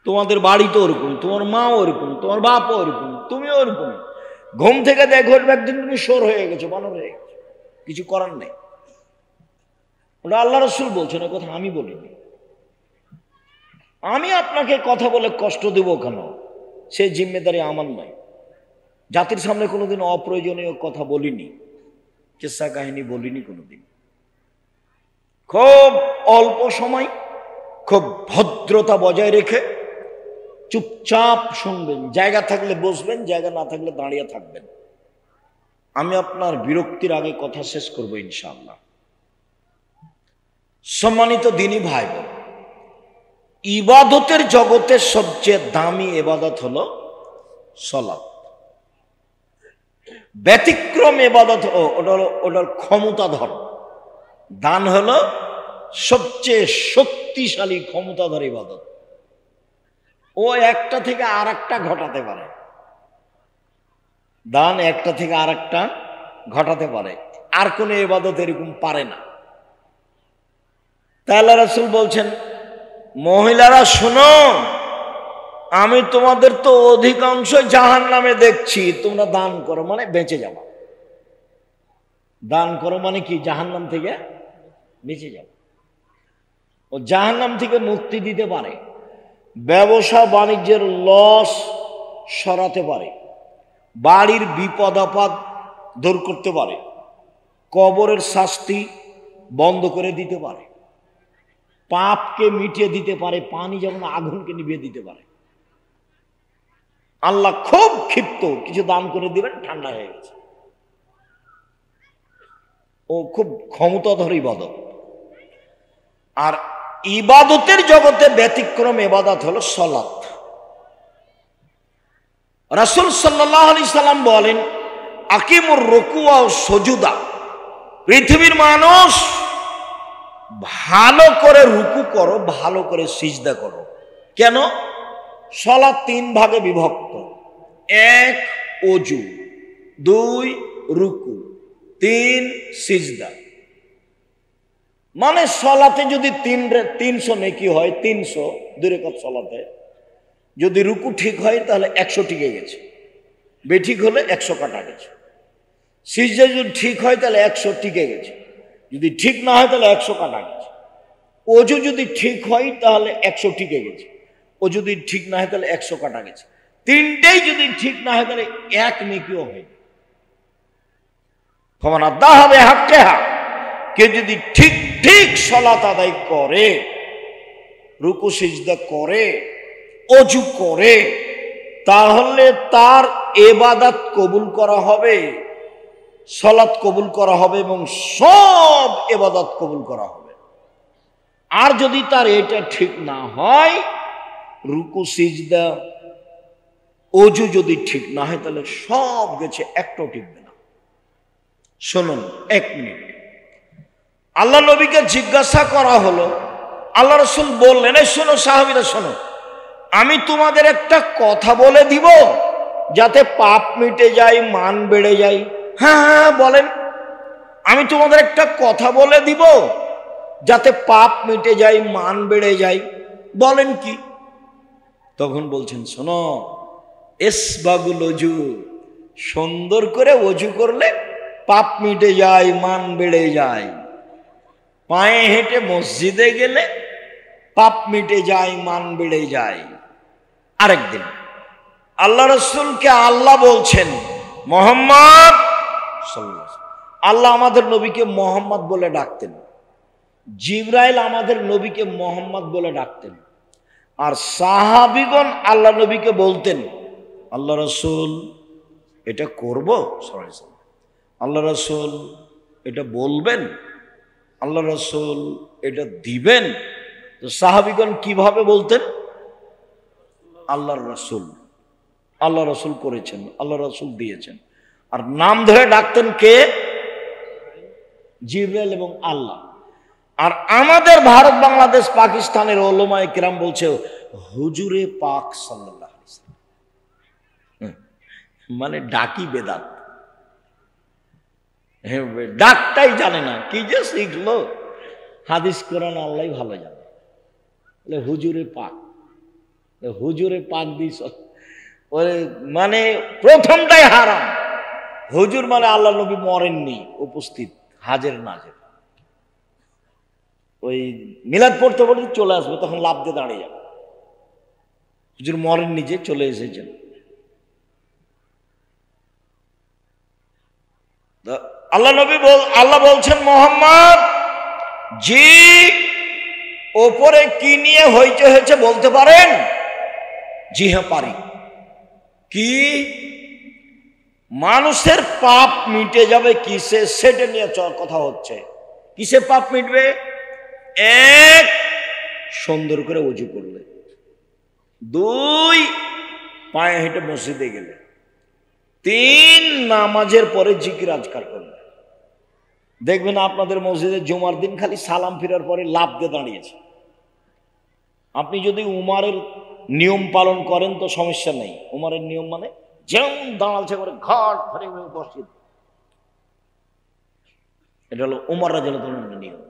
তোমাদের বাড়ি তো ওরকম, তোমার মাও ওরকম, তোমার বাপও ওরকম, তুমিও ওরকম। ঘুম থেকে দেখো একদিন তুমি শোর হয়ে গেছো, বানর হয়ে গেছো, কিছু করার নেই। ওটা আল্লাহ রাসূল বলছেন, এ কথা আমি বলিনি। আমি আপনাকে কথা বলে কষ্ট দেব কেন? সে জিম্মেদারি আমার নয়। জাতির সামনে কোনোদিন অপ্রয়োজনীয় কথা বলিনি, কিসসা কাহিনী বলিনি কোনোদিন। খুব অল্প সময়, খুব ভদ্রতা বজায় রেখে চুপচাপ শুনবেন, জায়গা থাকলে বসবেন, জায়গা না থাকলে দাঁড়িয়ে থাকবেন। আমি আপনার বিরক্তির আগে কথা শেষ করব ইনশাআল্লাহ। সম্মানিত দিনী ভাই বোন, ইবাদতের জগতের সবচেয়ে দামি ইবাদত হলো সালাত। ব্যতিক্রম ইবাদত ওটার ক্ষমতাধর। দান হলো সবচেয়ে শক্তিশালী ক্ষমতাধর ইবাদত। ও একটা থেকে আর একটা ঘটাতে পারে। দান একটা থেকে আর একটা ঘটাতে পারে, আর কোন ইবাদত এরকম পারে না। তাই আল্লাহ রাসূল বলছেন, মহিলারা শোনো, আমি তোমাদের তো অধিকাংশ জাহান্নামে দেখছি, তোমরা দান করো মানে বেঁচে যাবে। দান করো মানে কি? জাহান্নাম থেকে বেঁচে যাবে। ও জাহান্নাম থেকে মুক্তি দিতে পারে, ব্যবসা বাণিজ্যের লস সরাতে পারে, বাড়ির বিপদ আপদ দূর করতে পারে, কবরের শাস্তি বন্ধ করে দিতে পারে, পাপকে মিটিয়ে দিতে পারে, পানি যেমন আগুনকে নিভিয়ে দিতে পারে। আল্লাহ খুব ক্ষিপ্ত, কিছু দান করে দিবেন, ঠান্ডা হয়ে গেছে। ও খুব ক্ষমতাধর ইবাদত। আর ইবাদতের জগতে ব্যতিক্রম ইবাদত হলো সালাত। রাসূল সাল্লাল্লাহু আলাইহি সাল্লাম বলেন, আকিমুর রুকুআ ওয়া সুজুদা। পৃথিবীর মানুষ ভালো করে রুকু করো, ভালো করে সিজদা করো। কেন? সালাত তিন ভাগে বিভক্ত। এক ওযু, দুই রুকু, তিন সিজদা। মানে সালাতে যদি 300 নেকি হয়, 300 দুই রাকাত সালাতে, যদি রুকু ঠিক হয় তাহলে 100 টিকে গেছে, বেঠিক হলে 100 কাটা গেছে। সিজদা যদি ঠিক হয় তাহলে 100 টিকে গেছে, যদি ঠিক না হয় তাহলে 100 কাটা গেছে। ওযু যদি ঠিক হয় তাহলে 100 টিকে গেছে, ও যদি ঠিক না হয় তাহলে 100 কাটা গেছে। তিনটেই যদি ঠিক না হয় তাহলে এক নেকিও হয়নি। ফমান আদাহা বিহাক্কিহা, কে যদি ঠিক ঠিক সালাত আদায় করে, রুকু সিজদা করে, ওযু করে, তাহলে তার ইবাদত কবুল করা হবে, সালাত কবুল করা হবে এবং সব ইবাদত কবুল করা হবে। আর যদি তার এটা ঠিক না হয়, রুকু সিজদা ওযু যদি ঠিক না হয়, তাহলে সব গেছে, একটাও টিকবে না। শুনুন 1 মিনিট। আল্লাহ নবীকে জিজ্ঞাসা করা হলো, আল্লাহ রাসূল বললেন, এই শোনো সাহাবীরা শোনো, আমি তোমাদের একটা কথা বলে দিব যাতে পাপ মিটে যায়, মান বেড়ে যায়। হ্যাঁ হ্যাঁ বলেন। আমি তোমাদের একটা কথা বলে দিব যাতে পাপ মিটে যায়, মান বেড়ে যায়। বলেন কি? তখন বলছেন, শোনো, ইসবাগুল ওযু, সুন্দর করে ওযু করলে পাপ মিটে যায়, মান বেড়ে যায়। পায়ে হেঁটে মসজিদে গেলে পাপ মিটে যায়, মান বেড়ে যায়। আরেকদিন আল্লাহ রাসূলকে আল্লাহ বলছেন, মুহাম্মদ সাল্লাল্লাহু আলাইহি ওয়াসাল্লাম, আল্লাহ আমাদের নবীকে মুহাম্মদ বলে ডাকতেন, জিবরাইল আমাদের নবীকে মুহাম্মদ বলে ডাকতেন, আর সাহাবীগণ আল্লাহ নবীকে বলতেন, আল্লাহ রাসূল এটা করব, আল্লাহ রাসূল এটা বলবেন, আল্লাহ রাসূল এটা দিবেন। তো সাহাবীগণ কিভাবে বলতেন? আল্লাহর রাসূল, আল্লাহ রাসূল করেছেন, আল্লাহ রাসূল দিয়েছেন। আর নাম ধরে ডাকতেন কে? জিবরাইল এবং আল্লাহ। আর আমাদের ভারত, বাংলাদেশ, পাকিস্তানের উলামায়ে কিরাম বলছে হুজুরে পাক সাল্লাল্লাহু আলাইহি ওয়াসাল্লাম, মানে ডাকি বেদাত। ডাকটাই জানে না, কি যে শিখলো। হাদিস কোরআন আল্লাহই ভালো জানে। হুজুরে পাক, হুজুরে পাক দিস, মানে প্রথমটাই হারাম। হুজুর মানে আল্লাহ নবী মরেননি, উপস্থিত, হাজের নাজের। ওই মিলাদ পড়তে পড়তে চলে আসবে, তখন লাফ দিয়ে দাঁড়িয়ে যাবে। হুজুর মরেননি, যে চলে এসেছেন। আল্লাহ নবী আল্লাহ বলছেন, মুহাম্মদ জি, ওপরে কি নিয়ে হইচই হয়েছে বলতে পারেন? জি হ্যাঁ পারি। কি? মানুষের পাপ মিটে যাবে কিসে, সেটা নিয়ে কথা হচ্ছে। কিসে পাপ মিটবে? এক, সুন্দর করে ওযু করলে। দুই, পায়ে হেঁটে মসজিদে গেলে। তিন, নামাজের পরে জিকির আজকার করলে। দেখবেন আপনাদের মসজিদে জুমার দিন খালি সালাম ফিরার পরে লাফ দিয়ে দাঁড়িয়েছে। আপনি যদি উমারের নিয়ম পালন করেন তো সমস্যা নেই। উমারের নিয়ম মানে যেমন দাঁড়ালছে করে ঘাট ধরে মসজিদ, এটা হলো উমর রাদিয়াল্লাহু আনহুর নিয়ম।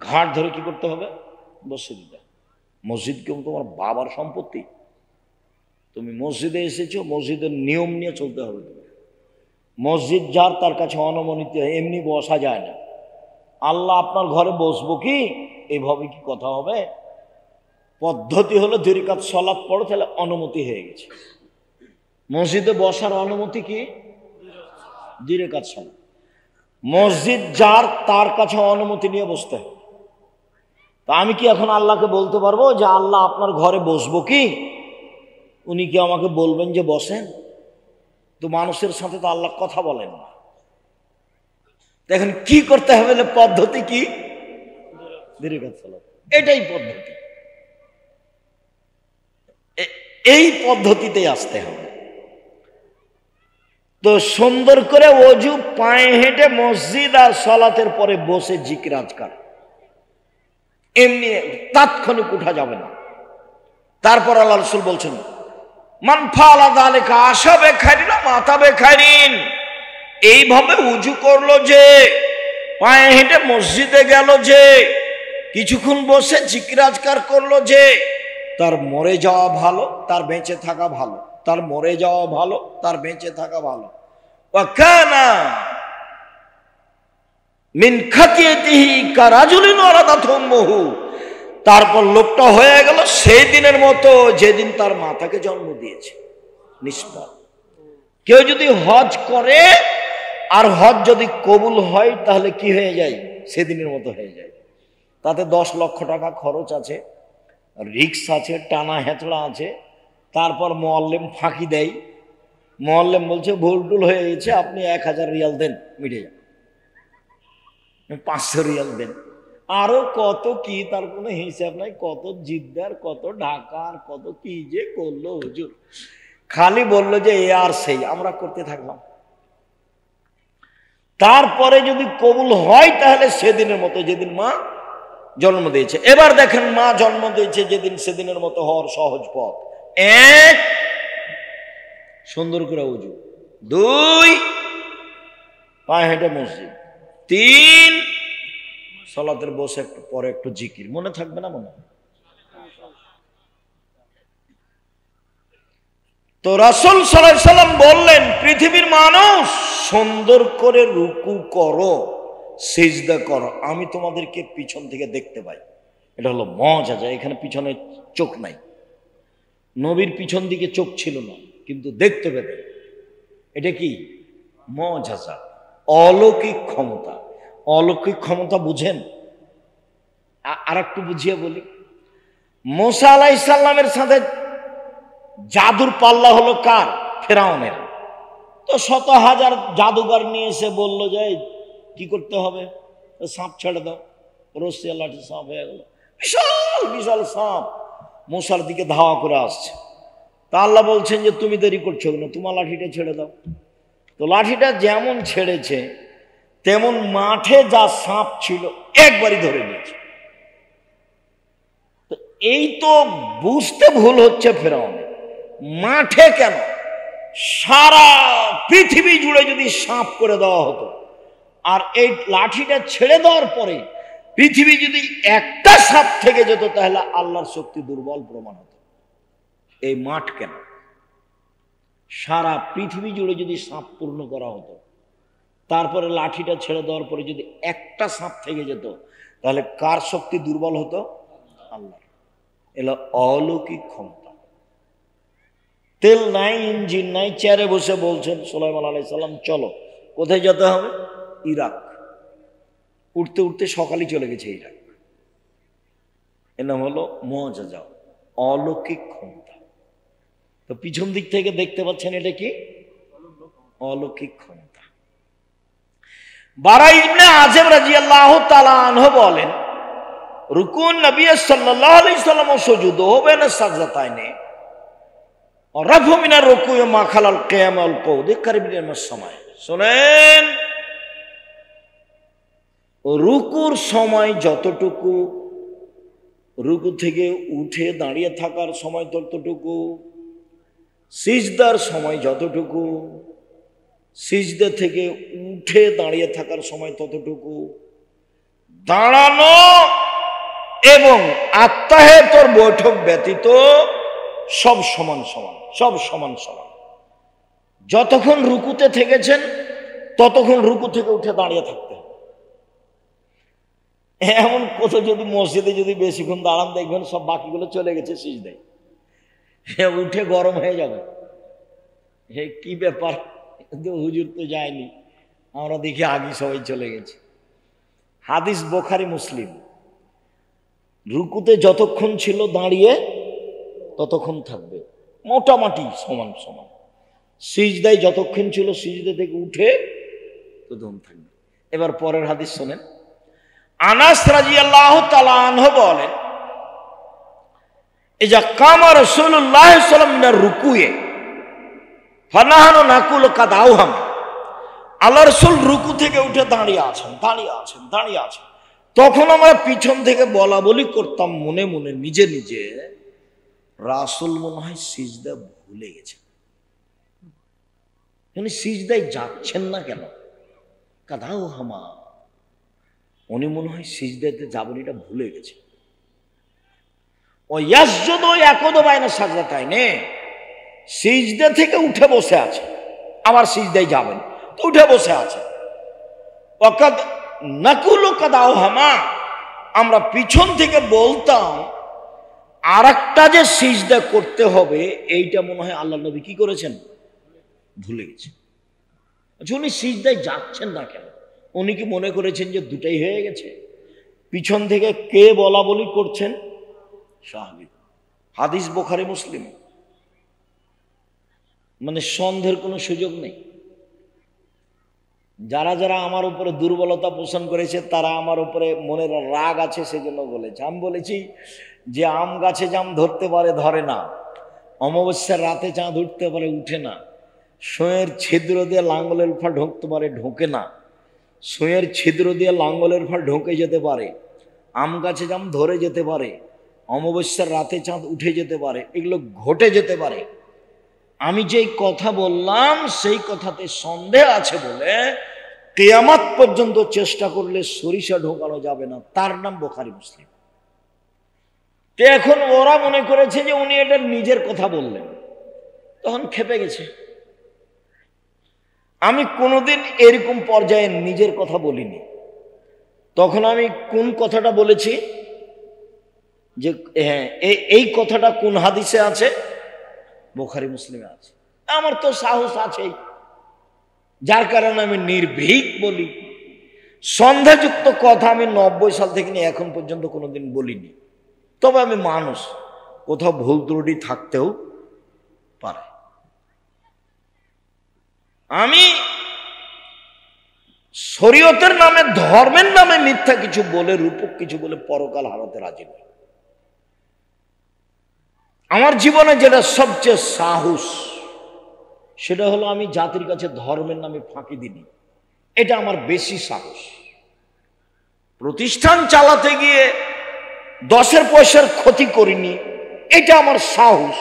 ঘাট ধরে কি করতে হবে? বসে দিতে। মসজিদ কেউ তোমার বাবার সম্পত্তি। তুমি মসজিদে এসেছো, মসজিদের নিয়ম নিয়ে চলতে হবে। মসজিদ যার, তার কাছে অনুমোদিত, এমনি বসা যায় না। আল্লাহ আপনার ঘরে বসবো কি, এইভাবে কি কথা হবে? পদ্ধতি হলো 2 রাকাত সালাত পড়ো, তাহলে অনুমতি হয়ে গেছে। মসজিদে বসার অনুমতি কি? 2 রাকাত সালাত। মসজিদ যার, তার কাছে অনুমতি নিয়ে বসতে হবে। তা আমি কি এখন আল্লাহকে বলতে পারবো যে আল্লাহ আপনার ঘরে বসবো কি? উনি কি আমাকে বলবেন যে বসেন? তো মানুষের সাথে তো আল্লাহ কথা বলেন না। এখন কি করতে হবে? পদ্ধতি কি? 2 রাকাত সালাত, এটাই পদ্ধতি। এই পদ্ধতিতেই আসতে হবে। তো সুন্দর করে ওযু, পায়ে হেঁটে মসজিদ আর সালাতের পরে বসে জিকির আজকার, এমনি তাৎক্ষণিক উঠা যাবে না। তারপর আল্লাহ রাসূল বলছেন, মান ফাআলা যালিকা আশা বিখাইরিন মাতা বিখাইরিন, এইভাবে উযু করলো যে, পায়ে হেঁটে মসজিদে গেল যে, কিছুক্ষণ বসে জিকির আজকার করলো যে, তার মরে যাওয়া ভালো, তার বেঁচে থাকা ভালো। তার মরে যাওয়া ভালো, তার বেঁচে থাকা ভালো। ওয়া কানা মিন খাতিয়াতিহি কারাজুলিন ওয়ালাদাতহু উম্মুহু, তারপর লোকটা হয়ে গেল সেই দিনের মতো যেদিন তার মাতাকে জন্ম দিয়েছে, নিষ্পাপ। কেউ যদি হজ করে আর হজ যদি কবুল হয়, তাহলে কি হয়ে যায়? সেদিনের মতো হয়ে যায়। তাতে 10 লক্ষ টাকা খরচ আছে, রিক্স আছে, টানা হেঁচড়া আছে। তারপর মুআল্লিম ফাঁকি দেয়। মুআল্লিম বলছে ভুল টুল হয়ে গেছে, আপনি 1000 রিয়াল দেন, মিটে যাবে। 500 রিয়াল দেন, আরো কত কি, তার কোনো হিসাব নাই। কত জিদ্দার, কত ঢাকার, কত কি যে করলো হুজুর। খালি বললো যে এ আর সেই, আমরা করতে থাকলাম। তারপরে যদি কবুল হয় তাহলে সেদিনের মতো, যেদিন মা জন্ম দিয়েছে। এবার দেখেন, মা জন্ম দিয়েছে যেদিন, সেদিনের মতো হওয়ার সহজ পথ: 1, সুন্দর করে উজু; 2, পায়ে হেঁটে মসজিদ; 3, সালাতের বসে একটু পরে একটু জিকির। মনে থাকবে না? মনে। তো রাসূল সাল্লাল্লাহু আলাইহি সাল্লাম বললেন, পৃথিবীর মানুষ, সুন্দর করে রুকু করো, সিজদা করো, আমি তোমাদেরকে পিছন থেকে দেখতে পাই। এটা হলো মুআজিজা। এখানে পিছনে চোখ নাই, নবীর পিছন দিকে চোখ ছিল না, কিন্তু দেখতে পেতেন। এটা কি? মুআজিজা, অলৌকিক ক্ষমতা। অলৌকিক ক্ষমতা বুঝেন? আর একটু বুঝিয়ে বলি। মুসা আলাইহিস সালামের সাথে জাদুর পাল্লা হলো কার? ফেরাউনের। তো শত হাজার জাদুঘর নিয়ে এসে বললো যে কি করতে হবে? সাপ ছেড়ে দাও। রশ্মি লাঠি সাপ হয়ে গেল, বিশাল বিশাল সাপ মুসার দিকে ধাওয়া করে আসছে। তা আল্লাহ বলছেন যে তুমি দেরি করছো কেন, তোমার লাঠিটা ছেড়ে দাও। তো লাঠিটা যেমন ছেড়েছে তেমন মাঠে যা সাপ ছিল একবারই ধরে নিয়েছে। তো এই তো বুঝতে ভুল হচ্ছে ফেরাউনের। মাঠে কেন, সারা পৃথিবী জুড়ে যদি সাপ করে দেওয়া হতো, আর এই লাঠিটা ছেড়ে দেওয়ার পরে পৃথিবী যদি একটা সাপ থেকে যেত, তাহলে আল্লাহর শক্তি দুর্বল প্রমাণ হতো। এই মাঠ কেন, সারা পৃথিবী জুড়ে যদি সাপ পূর্ণ করা হতো, তারপরে লাঠিটা ছেড়ে দেওয়ার পরে যদি একটা সাপ থেকে যেত, তাহলে কার শক্তি দুর্বল হতো? আল্লাহ। এলো অলৌকিক ক্ষমতা। তেল নাই, ইঞ্জিন নাই, চেয়ারে বসে বলছেন সুলাইমান আলাইহিস সালাম, চলো। কোথায় যেতে হবে? ইরাক। উঠতে উঠতে সকালই চলে গেছে ইরাক। এর নাম হলো মুআজিজা, অলৌকিক ক্ষমতা। তো পিছন দিক থেকে দেখতে পাচ্ছেন, এটা কি? অলৌকিক ক্ষমতা। বারা ইবনে আযিব রাদিয়াল্লাহু তাআলা আনহু বলেন, রুকুন নবী সাল্লাল্লাহু আলাইহি সাল্লাম ও সুজুদুহু বাইনা সাজদাতাইনে और रफ़ मिन रुकू मा खलाल क़ियाम वल क़ऊद क़रीब मिनस समय। শুনেন, রুকুর সময় যতটুকু, রুকু থেকে উঠে দাঁড়িয়ে থাকার সময় ততটুকু, সিজদার সময় যতটুকু, সিজদা থেকে উঠে দাঁড়িয়ে থাকার সময় ততটুকু, দাঁড়ানো এবং আত্তাহিয়াতুর বৈঠক ব্যতীত সব সমান সমান, সব সমান সমান। যতক্ষণ রুকুতে থেকেছেন ততক্ষণ রুকু থেকে উঠে দাঁড়িয়ে থাকতে হবে। এমন কত, যদি মসজিদে যদি বেশিক্ষণ দাঁড়ান, দেখবেন সব বাকিগুলো চলে গেছে সিজদায়, উঠে গরম হয়ে যাবে। কি ব্যাপার, কিন্তু হুজুর তো যায়নি, আমরা দেখি আগে সবাই চলে গেছে। হাদিস বুখারী মুসলিম। রুকুতে যতক্ষণ ছিল দাঁড়িয়ে ততক্ষণ থাকবে, মোটামুটি সমান সমান। সিজদায় যতক্ষণ ছিল, সিজদা থেকে উঠে ততক্ষণ থাকবে। এবার পরের হাদিস শোনেন। আনাস রাদিয়াল্লাহু তাআলা আনহু বলেন, ইজা কামা রাসূলুল্লাহ সাল্লাল্লাহু আলাইহি ওয়াসাল্লাম মিনার রুকুয়ে ফানাহানু নাকুল কাদাউহাম। আল্লাহ রাসূল রুকু থেকে উঠে দাঁড়িয়ে আছেন, দাঁড়িয়ে আছেন, দাঁড়িয়ে আছেন। তখন আমরা পিছন থেকে বলা বলি করতাম মনে মনে, নিজে নিজে, রাসূল মনে হয় সিজদা ভুলে গেছেন, উনি সিজদায় যাচ্ছেন না কেন? কাদাউহামা, উনি মনে হয় সিজদাতে যাবেন, এটা ভুলে গেছে। ও ইয়াসজুদু ইয়াকুদু বাইনা সাজদাতাইনে, সিজদা থেকে উঠে বসে আছে, আবার সিজদায় যাবেন, তো উঠে বসে আছে। ওয়াকাদ নাকুলু কাদাউহামা, আমরা পিছন থেকে বলতাম আর একটা যে সিজদা করতে হবে, এইটা মনে হয় আল্লাহ নবী কি করেছেন? ভুলে গেছে। উনি সিজদায় যাচ্ছেন না কেন? উনি কি মনে করেছেন যে দুটাই হয়ে গেছে? পিছন থেকে কে বলা বলি করছেন? সাহাবী। হাদিস বুখারী মুসলিম, মানে সন্দেহের কোনো সুযোগ নেই। যারা যারা আমার উপরে দুর্বলতা পোষণ করেছে, তারা আমার উপরে মনের রাগ আছে, সেজন্য বলেছে। আমি বলেছি যে আম গাছে জাম ধরতে পারে, ধরে না; অমাবস্যার রাতে চাঁদ উঠতে পারে, উঠে না; শোয়ের ছিদ্র দিয়ে লাঙ্গলের ফা ঢুকতে পারে, ঢোকে না; সুঁয়ের ছিদ্র দিয়ে লাঙ্গলের ফাল ঢোকে যেতে পারে, আম গাছে জাম ধরে যেতে পারে, অমাবস্যার রাতে চাঁদ উঠে যেতে পারে, এগুলো ঘটে যেতে পারে। আমি যেই কথা বললাম সেই কথাতে সন্দেহ আছে বলে কিয়ামত পর্যন্ত চেষ্টা করলে সরিষা ঢোকানো যাবে না, তার নাম বুখারী মুসলিম। তো এখন ওরা মনে করেছে যে উনি এটা নিজের কথা বললেন, তখন খেপে গেছে। আমি কোনোদিন এরকম পর্যায়ে নিজের কথা বলিনি। তখন আমি কোন কথাটা বলেছি যে হ্যাঁ এই কথাটা কোন হাদিসে আছে? বুখারী মুসলিমে আছে। আমার তো সাহস আছেই, যার কারণে আমি নির্ভীক বলি। সন্দেহযুক্ত কথা আমি 90 সাল থেকে নিয়ে এখন পর্যন্ত কোনোদিন বলিনি। তবে আমি মানুষ, কোথাও ভুল ত্রুটি থাকতেও পারে। আমি শরীয়তের নামে, ধর্মের নামে মিথ্যা কিছু বলে, রূপক কিছু বলে পরকাল হারাতে রাজি নই। আমার জীবনে যেটা সবচেয়ে সাহস, সেটা হলো আমি জাতির কাছে ধর্মের নামে ফাঁকি দিইনি। এটা আমার বেশি সাহস। প্রতিষ্ঠান চালাতে গিয়ে 10 পয়সার ক্ষতি করিনি, এটা আমার সাহস।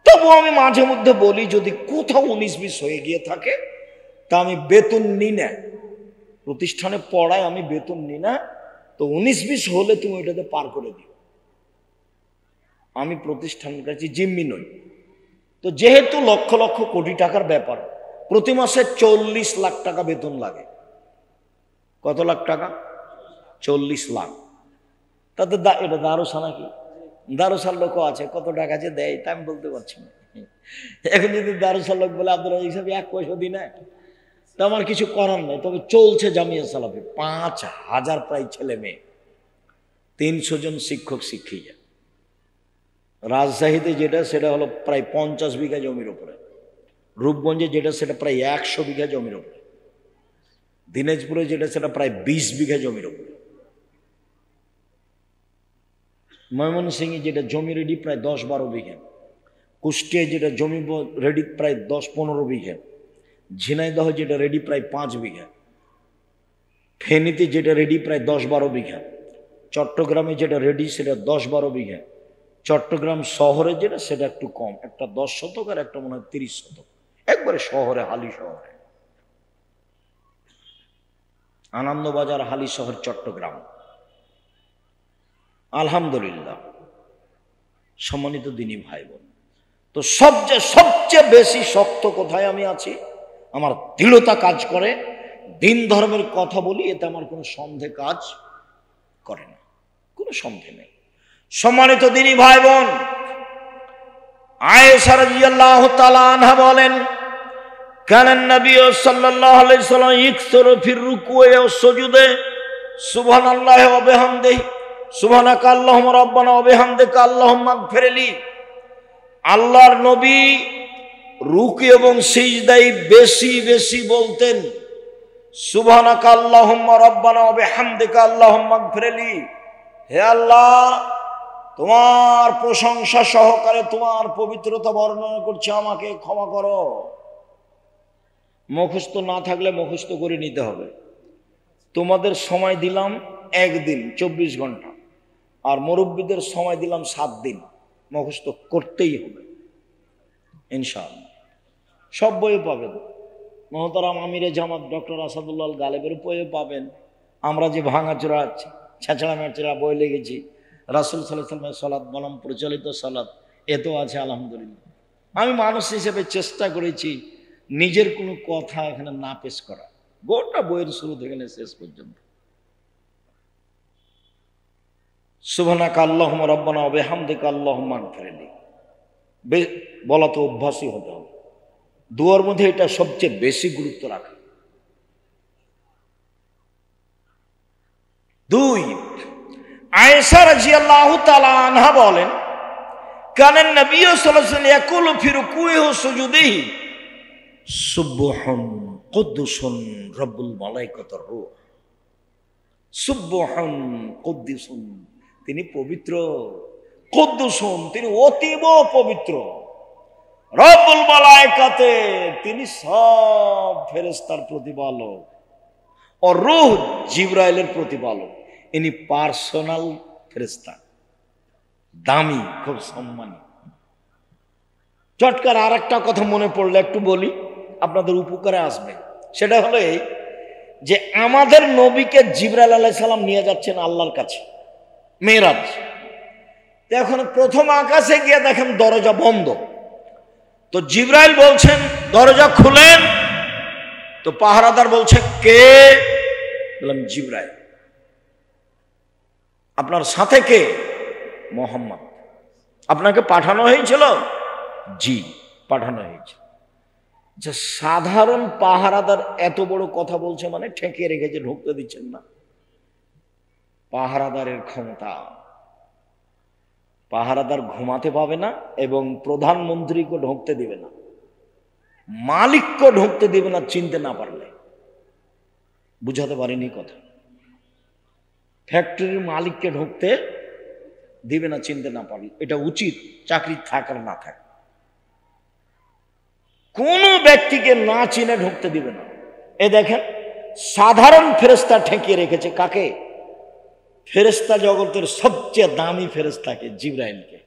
তবু আমি মাঝে মধ্যে বলি, যদি কোথাও 19-20 হয়ে গিয়ে থাকে তা আমি বেতন নিই না। প্রতিষ্ঠানে পড়ায় আমি বেতন নিই না, তো 19-20 হলে তুমি ওইটাতে পার করে দিও। আমি প্রতিষ্ঠানের কাছে জিম্মি নই। তো যেহেতু লক্ষ লক্ষ কোটি টাকার ব্যাপার, প্রতি মাসে 40 লাখ টাকা বেতন লাগে। কত লাখ টাকা? 40 লাখ। তাতে এটা দারোসা নাকি? দারোসার লোকও আছে, কত টাকা যে দেয় তা আমি বলতে পারছি না। এখন যদি দারোসার লোক বলে আব্দুল রাজ্জাক সাহেব 1 পয়সা দিই না, তো আমার কিছু করার নেই। তবে চলছে জামিয়া সালাফি, 5000 প্রায় ছেলে মেয়ে, 300 জন শিক্ষক শিক্ষিকা। রাজশাহীতে যেটা সেটা হলো প্রায় 50 বিঘা জমির উপরে, রূপগঞ্জে যেটা সেটা প্রায় 100 বিঘা জমির উপরে, দিনাজপুরে যেটা সেটা প্রায় 20 বিঘা জমির উপরে, ময়মনসিংহে যেটা জমি রেডি প্রায় 10-12 বিঘা, কুষ্টিয়ায় যেটা জমি রেডি প্রায় 10-15 বিঘা, ঝিনাইদহ যেটা রেডি প্রায় 5 বিঘা, ফেনীতে যেটা রেডি প্রায় 10-12 বিঘা, চট্টগ্রামে যেটা রেডি সেটা 10-12 বিঘা, চট্টগ্রাম শহরে যেটা সেটা একটু কম, একটা 10 শতক আর একটা মনে হয় 30 শতক, একবারে শহরে, হালি শহরে, আনন্দবাজার হালি শহর চট্টগ্রাম। আলহামদুলিল্লাহ, সম্মানিত দিনী ভাই বোন, তো সবচেয়ে বেশি শক্ত কোথায় আমি আছি? আমার দৃঢ়তা কাজ করে, দিন ধর্মের কথা বলি, এতে আমার কোনো সন্দেহ কাজ করে না, কোনো সন্দেহ নেই। সম্মানিত দিনী ভাই বোন, আয়েশা রাদিয়াল্লাহু তাআলা আনহা বলেন, কানান নবী সাল্লাল্লাহু আলাইহি সাল্লাম ইকসুরু ফির রুকু'i ওয়াস সুজুদে সুবহানাল্লাহি ওয়া বিহামদিহি সুবহানাকা আল্লাহুম্মা রাব্বানা ওয়া বিহামদিকা আল্লাহুম্মা ইগফিরলি। আল্লাহর নবী রুকু এবং সিজদায় বেশি বেশি বলতেন সুবহানাকা আল্লাহুম্মা রাব্বানা ওয়া বিহামদিকা আল্লাহুম্মা ইগফিরলি। হে আল্লাহ, তোমার প্রশংসা সহকারে তোমার পবিত্রতা বর্ণনা করছি, আমাকে ক্ষমা করো। মুখস্থ না থাকলে মুখস্থ করে নিতে হবে। তোমাদের সময় দিলাম 1 দিন 24 ঘন্টা, আর মুরব্বীদের সময় দিলাম 7 দিন, মুখস্থ করতেই হবে ইনশাআল্লাহ। সব বইয়ে পাবেন, মহতারাম আমিরে জামাত ডক্টর আসাদুল্লাহ গালেবের বইয়ে পাবেন। আমরা যে ভাঙাচোরা ছেঁচড়া মেচড়া বই লেগেছি, রাসূল সাল্লাল্লাহু আলাইহি ওয়াসাল্লামের সালাত বনাম প্রচলিত সালাত, এতেও আছে আলহামদুলিল্লাহ। আমি মানুষ হিসেবে চেষ্টা করেছি নিজের কোনো কথা এখানে না পেশ করা, গোটা বইয়ের শুরু থেকে শেষ পর্যন্ত। সুবহানাকা আল্লাহুম্মা রাব্বানা ওয়া বিহামদিকা আল্লাহুম্মা ইগফিরলি বলা তো অভ্যাসই হতে হবে। দুয়ার মধ্যে এটা সবচেয়ে বেশি গুরুত্ব রাখে। 2, আয়েশা রাদিয়াল্লাহু তাআলা আনহা বলেন, কানান নবী সাল্লাল্লাহু আলাইহি ওয়াসাল্লাম ইয়াকুলু ফি রুকুইহি ওয়া সুজুদিহি সুবহান কুদ্দুসুন রাব্বুল মালাইকাতির রূহ। সুবহান কুদ্দুসুন, তিনি পবিত্র, কুদ্দুসুন, তিনি অতীব পবিত্র, রব্বুল মালাইকাতে, তিনি সব ফেরেশতার প্রতিপালক। ও রূহ জিবরাইলের প্রতিপালক, ইনি পার্সোনাল ফেরেশতা, দামি, খুব সম্মানী। চটকার আর একটা কথা মনে পড়লে একটু বলি, আপনাদের উপকারে আসবে। সেটা হলো এই যে আমাদের নবীকে জিবরাইল আলাইহিস সালাম নিয়ে যাচ্ছেন আল্লাহর কাছে মেরাজ। এখন প্রথম আকাশে গিয়ে দেখেন দরজা বন্ধ, তো জিবরাইল বলছেন দরজা খুলেন, তো পাহারাদার বলছে কে? বললাম জিবরাইল। আপনার সাথে কে? মোহাম্মদ। আপনাকে পাঠানো হয়েছিল? জি, পাঠানো হয়েছে। যে সাধারণ পাহারাদার এত বড় কথা বলছে মানে ঠেকিয়ে রেখেছে, ঢুকতে দিচ্ছেন না। পাহারাদারের ক্ষমতা, পাহারাদার ঘুমাতে পাবে না এবং প্রধানমন্ত্রীকে ঢুকতে দিবে না, মালিককে ঢুকতে দিবে না চিনতে না পারলে। বুঝাতে পারিনি কথা? ফ্যাক্টরির মালিককে ঢুকতে দিবে না চিনতে না পারলে, এটা উচিত, চাকরি থাক আর না থাক। কোন ব্যক্তিকে না চিনে ঢুকতে দিবে না। এ দেখেন সাধারণ ফেরেশতা ঠেকিয়ে রেখেছে কাকে? ফেরেশতা জগতের সবচেয়ে দামি ফেরেশতাকে, জিবরাইলকে।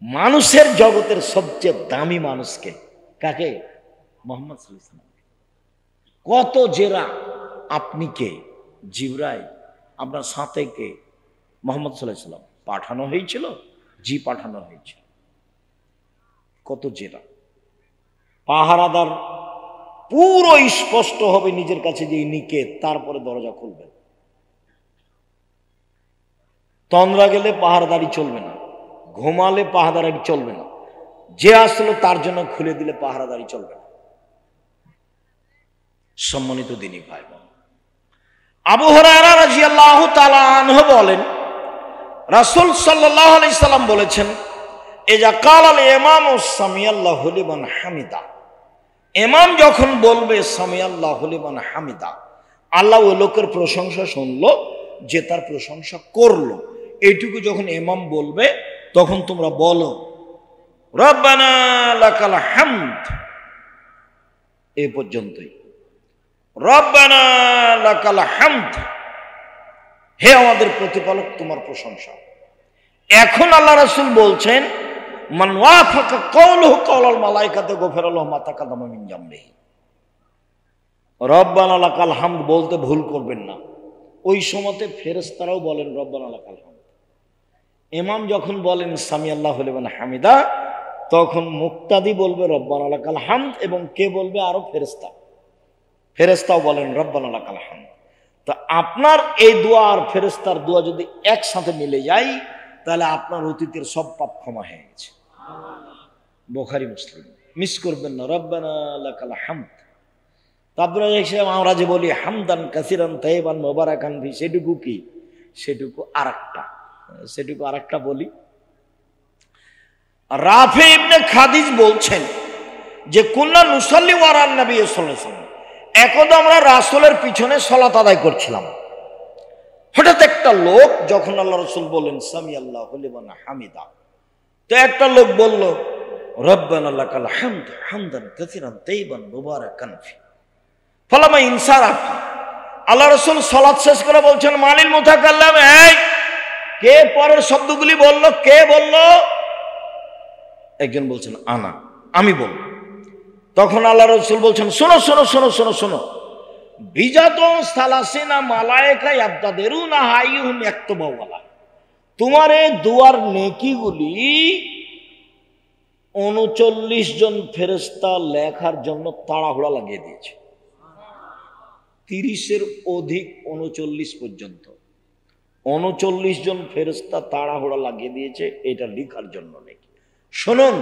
মানুষের জগতের সবচেয়ে দামি মানুষকে কাকে? মুহাম্মদ সাল্লাল্লাহু আলাইহি ওয়াসাল্লাম। কত জেরা, আপনি কে? জিবরাইল। আপনার সাথে কে? মুহাম্মদ সাল্লাল্লাহু আলাইহি ওয়াসাল্লাম। পাঠানো হয়েছিল? জি, পাঠানো হয়েছিল। কত জেরা। পাহারাদার পুরো স্পষ্ট হবে নিজের কাছে যে ইনি কে, তারপরে দরজা খুলবেন। তন্দ্রা গেলে পাহারাদারি চলবে না, ঘুমালে পাহারাদারি চলবে না, যে আসলো তার জন্য খুলে দিলে পাহারাদারি চলবে না। সম্মানিত দিনী ভাই বোন, আবু হুরায়রা রাদিয়াল্লাহু তাআলা আনহু বলেন, রাসূল সাল্লাল্লাহু আলাইহি সাল্লাম বলেছেন, ইজা কালাল ইমামু সামিআল্লাহু লিমান হামিদা, ইমাম যখন বলবে সামিআল্লাহু লিমান হামিদা, আল্লাহ ওই লোকের প্রশংসা শুনলো যে তার প্রশংসা করলো, এইটুকু যখন ইমাম বলবে তখন তোমরা বলো রব্বানা লাকাল হামদ। এই পর্যন্তই। রব্বানা লাকাল হামদ, হে আমাদের প্রতিপালক তোমার প্রশংসা। এখন আল্লাহ রাসূল বলছেন মান ওয়াফাকা কওলুহু কওলাল মালায়েকাতি গফিরা লাহু মা তাকাদ্দামা মিন জামবিহি। রব্বানা লাকাল হামদ বলতে ভুল করবেন না। ওই সময়তে ফেরেশতারাও বলেন রব্বানা লাকাল হামদ। ইমাম যখন বলেন সামিআল্লাহু লিমান হামিদা, তখন মুক্তাদি বলবে রব্বানা লাকাল হামদ, এবং কে বলবে? আরো ফেরেশতা। ফেরেশতাও বলেন রব্বানা লাকাল হামদ। তো আপনার এই দোয়া আর ফেরেশতার দোয়া যদি একসাথে মিলে যায়, তাহলে আপনার অতীতের সব পাপ ক্ষমা হয়ে গেছে। বুখারী মুসলিম, মিস করবেন না, রব্বানা লাকাল হামদ। তারপরে আমরা যে বলি হামদান কাসিরান তাইয়িবান মুবারাকান ফি, সেটুকু কি? সেটুকু আরেকটা বলি। রাফি ইবনে খাদিজ বলছেন যে কুন্না নুসাল্লি ওয়ারান নবী সাল্লাল্লাহু আলাইহি ওয়াসাল্লাম, একদা আমরা রাসূলের পিছনে সালাত আদায় করছিলাম। হঠাৎ একটা লোক, যখন আল্লাহ রাসূল বললেন সামিআল্লাহু লিমান হামিদা, তো একটা লোক বলল রব্বানা লাকাল হামদ হামদান কাসিরান তাইয়িবান মুবারাকান ফি। ফালামা ইনসারাফা, আল্লাহ রাসূল সালাত শেষ করে বলছেন মানিল মুতাকাল্লাম, এই কে পরের শব্দগুলি বলল? কে বলল? একজন বলছেন আনা, আমি বলব। তখন আল্লাহ রাসূল বলছেন শোনো শোনো শোনো শোনো শোনো, বিজাতু সালাসিনা মালায়েকা ইয়াবতাদিরুনা হাইয়ুহুম ইয়াকতুবুনা, তোমার এই দুয়ার নেকিগুলি 39 জন ফেরেশতা লেখার জন্য তাড়াহুড়া লাগিয়ে দিয়েছে। 30-এর অধিক, 39 পর্যন্ত 39 জন ফেরেশতা তাড়াহুড়া লাগিয়ে দিয়েছে এটা লেখার জন্য নাকি। শুনুন,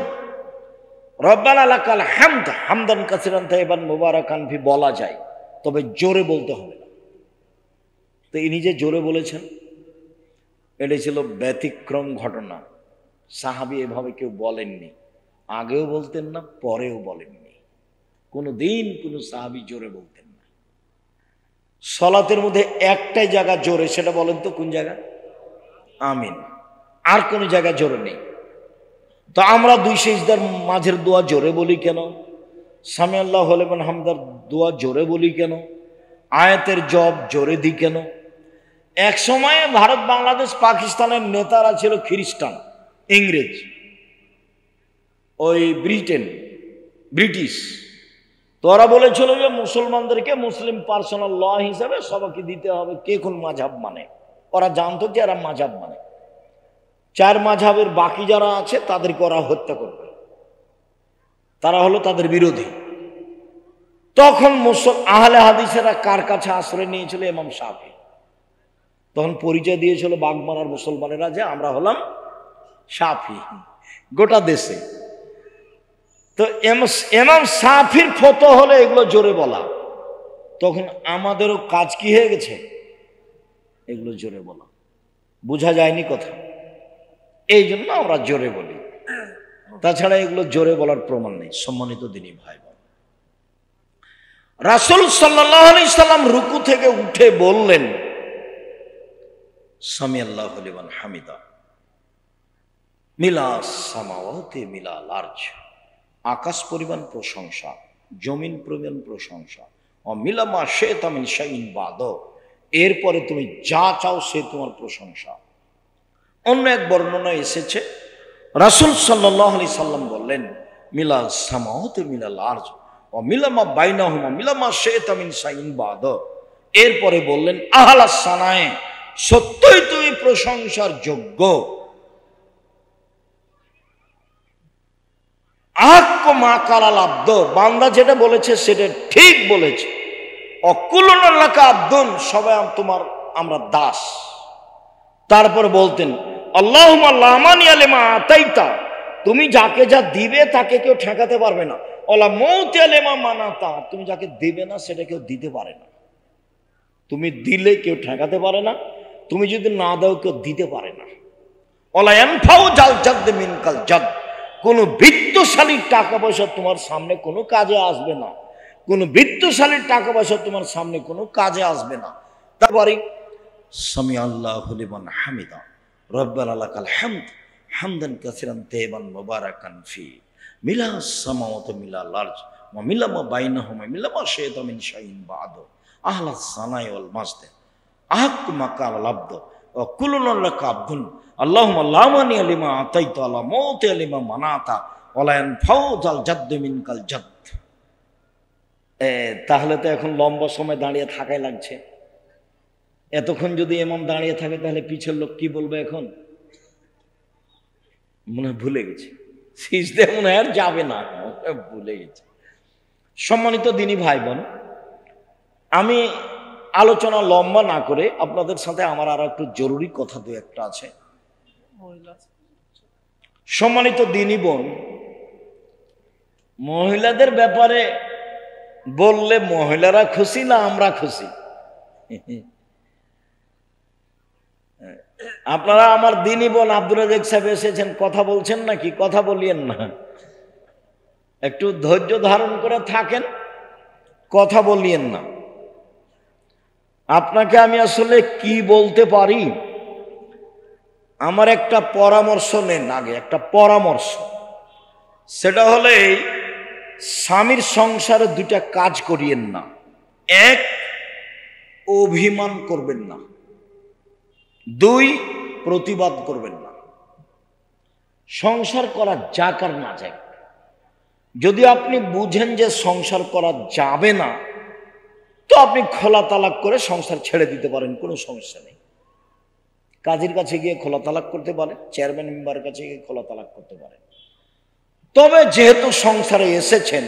রব্বানা লাকাল হামদ হামদান কাসিরান তাইয়িবান মুবারাকান ফি বলা যায়, তবে জোরে বলতে হবে না। তো ইনি যে জোরে বলেছেন, এটা ছিল ব্যতিক্রম ঘটনা। সাহাবী এভাবে কেউ বলেননি, আগেও বলতেন না, পরেও বলেননি। কোনো দিন কোনো সাহাবী জোরে বলতেন না। সালাতের মধ্যে একটাই জায়গা জোরে, সেটা বলেন তো কোন জায়গা? আমিন। আর কোন জায়গা জোরে নেই। তো আমরা দুই সিজদার মাঝের দোয়া জোরে বলি কেন? সামিআল্লাহু লিমান হামিদার দোয়া জোরে বলি কেন? আয়াতের জব জোরে দি কেন? এক সময়ে ভারত, বাংলাদেশ, পাকিস্তানের নেতারা ছিল খ্রিস্টান, ইংরেজ, ওই ব্রিটিশ। তো ওরা বলেছিল যে মুসলমানদেরকে মুসলিম পার্সোনাল ল হিসাবে সবাইকে দিতে হবে কে কোন মাঝহাব মানে। ওরা জানতো যে এরা মাঝহাব মানে, 4 মাঝহাবের বাকি যারা আছে তাদেরকে ওরা হত্যা করবে, তারা হলো তাদের বিরোধী। তখন আহলে হাদিসেরা কার কাছে আশ্রয় নিয়েছিল? ইমাম শাফি। তখন পরিচয় দিয়েছিল বাগমারার মুসলমানেরা যে আমরা হলাম শাফি গোটা দেশে। তো ইমাম শাফির ফতোয়া হলে এগুলো জোরে বলা। তখন আমাদেরও কাজ কি হয়ে গেছে? এগুলো জোরে বলা। বোঝা যায়নি কথা? এই জন্য আমরা জোরে বলি, তাছাড়া এগুলো জোরে বলার প্রমাণ নেই। সম্মানিত দিনী ভাই বোন, রাসূল সাল্লাল্লাহু আলাইহি সাল্লাম রুকু থেকে উঠে বললেন সামি আল্লাহু লিমান হামিদা, মিলা সামাওয়াতি মিলাল আরজ, আকাশ পরিমাণ প্রশংসা, জমিন পরিমাণ প্রশংসা, ও মিলামা শাইতা মিন শাইইন বাদ, এরপরে তুমি যা চাও সে তোমার প্রশংসা। অন্য এক বর্ণনায় এসেছে রাসূল সাল্লাল্লাহু আলাইহি সাল্লাম বললেন মিলাল সামাওয়াতি মিলাল আরজ ও মিলামা বাইনাহুমা মিলামা শাইতা মিন শাইইন বাদ, এরপরে বললেন আহলাস সানায়ে, সত্যই তুমি প্রশংসার যোগ্য। আহাক্কু মা কালাল আব্দ, বান্দা যেটা বলেছে সেটা ঠিক বলেছে। অকুলুনা লাকা আব্দুন, সবাই তোমার আমরা দাস। তারপর বলতেন আল্লাহুম্মা লা মানিয়া লিমা আতাইতা, তুমি যাকে যা দিবে তাকে কেউ ঠেকাতে পারবে না। ওয়ালা মুতিয়া লিমা মানাতা, তুমি যাকে দিবে না সেটা কেউ দিতে পারে না। তুমি দিলে কেউ ঠেকাতে পারে না, তুমি যদি না দাও কেউ দিতে পারে না। ওয়ালা ইয়ানফাউ জাল জাদ মিনকাল জাদ, কোন বৃত্তশালীর টাকা পয়সা তোমার সামনে কোনো কাজে আসবে না, কোন বৃত্তশালীর টাকা পয়সা তোমার সামনে কোনো কাজে আসবে না। তারপরে সামি আল্লাহু লিমান হামিদা, রব্বানা লাকাল হামদ হামদান কাসিরান তাইয়িবান মুবারাকান ফি, মিলাস সামাওয়াতি মিলাল আরজ ওয়া মিলামা বাইনাহুমা মিলামা শাইতা মিন শাইইন বাদ, আহলাস সানাই ওয়াল মাজদ, আহাক্কু মা কালাল আব্দ ওয়া কুল্লুনা লাকা আব্দুন, আল্লাহুম্মা লা মানিয়া লিমা আতাইতা ওয়া লা মুতিয়া লিমা মানাতা ওয়া লা ইয়ানফাউ জাল জাদ মিনকাল জাদ। তাহলে তো এখন লম্বা সময় দাঁড়িয়ে থাকাই লাগছে। এতক্ষণ যদি ইমাম দাঁড়িয়ে থাকে তাহলে পিছের লোক কি বলবে? এখন মনে ভুলে গেছে, সিজদে মনে আর যাবে না, ভুলে গেছে। সম্মানিত দিনী ভাই বোন, আমি আলোচনা লম্বা না করে আপনাদের সাথে আমার আর একটু জরুরি কথা দু একটা আছে। সম্মানিত দিনী বোন, মহিলাদের ব্যাপারে বললে মহিলারা খুশি না আমরা খুশি? আপনারা আমার দিনী বোন আব্দুর রাজ্জাক সাহেব এসেছেন, কথা বলছেন নাকি? কথা বলিয়েন না, একটু ধৈর্য ধারণ করে থাকেন, কথা বলিয়েন না। আপনাকে আমি আসলে কি বলতে পারি, আমার একটা পরামর্শ নেন আগে, একটা পরামর্শ। সেটা হলে এই স্বামীর সংসারে 2টা কাজ করিয়েন না। 1, অভিমান করবেন না। 2, প্রতিবাদ করবেন না। সংসার করা যাক আর না যাক, যদি আপনি বুঝেন যে সংসার করা যাবে না, তো আপনি খোলা তালাক করে সংসার ছেড়ে দিতে পারেন, কোনো সমস্যা নেই। কাজীর কাছে গিয়ে খোলা তালাক করতে পারেন, চেয়ারম্যান মেম্বারের কাছে গিয়ে খোলা তালাক করতে পারেন। তবে যেহেতু সংসারে এসেছেন,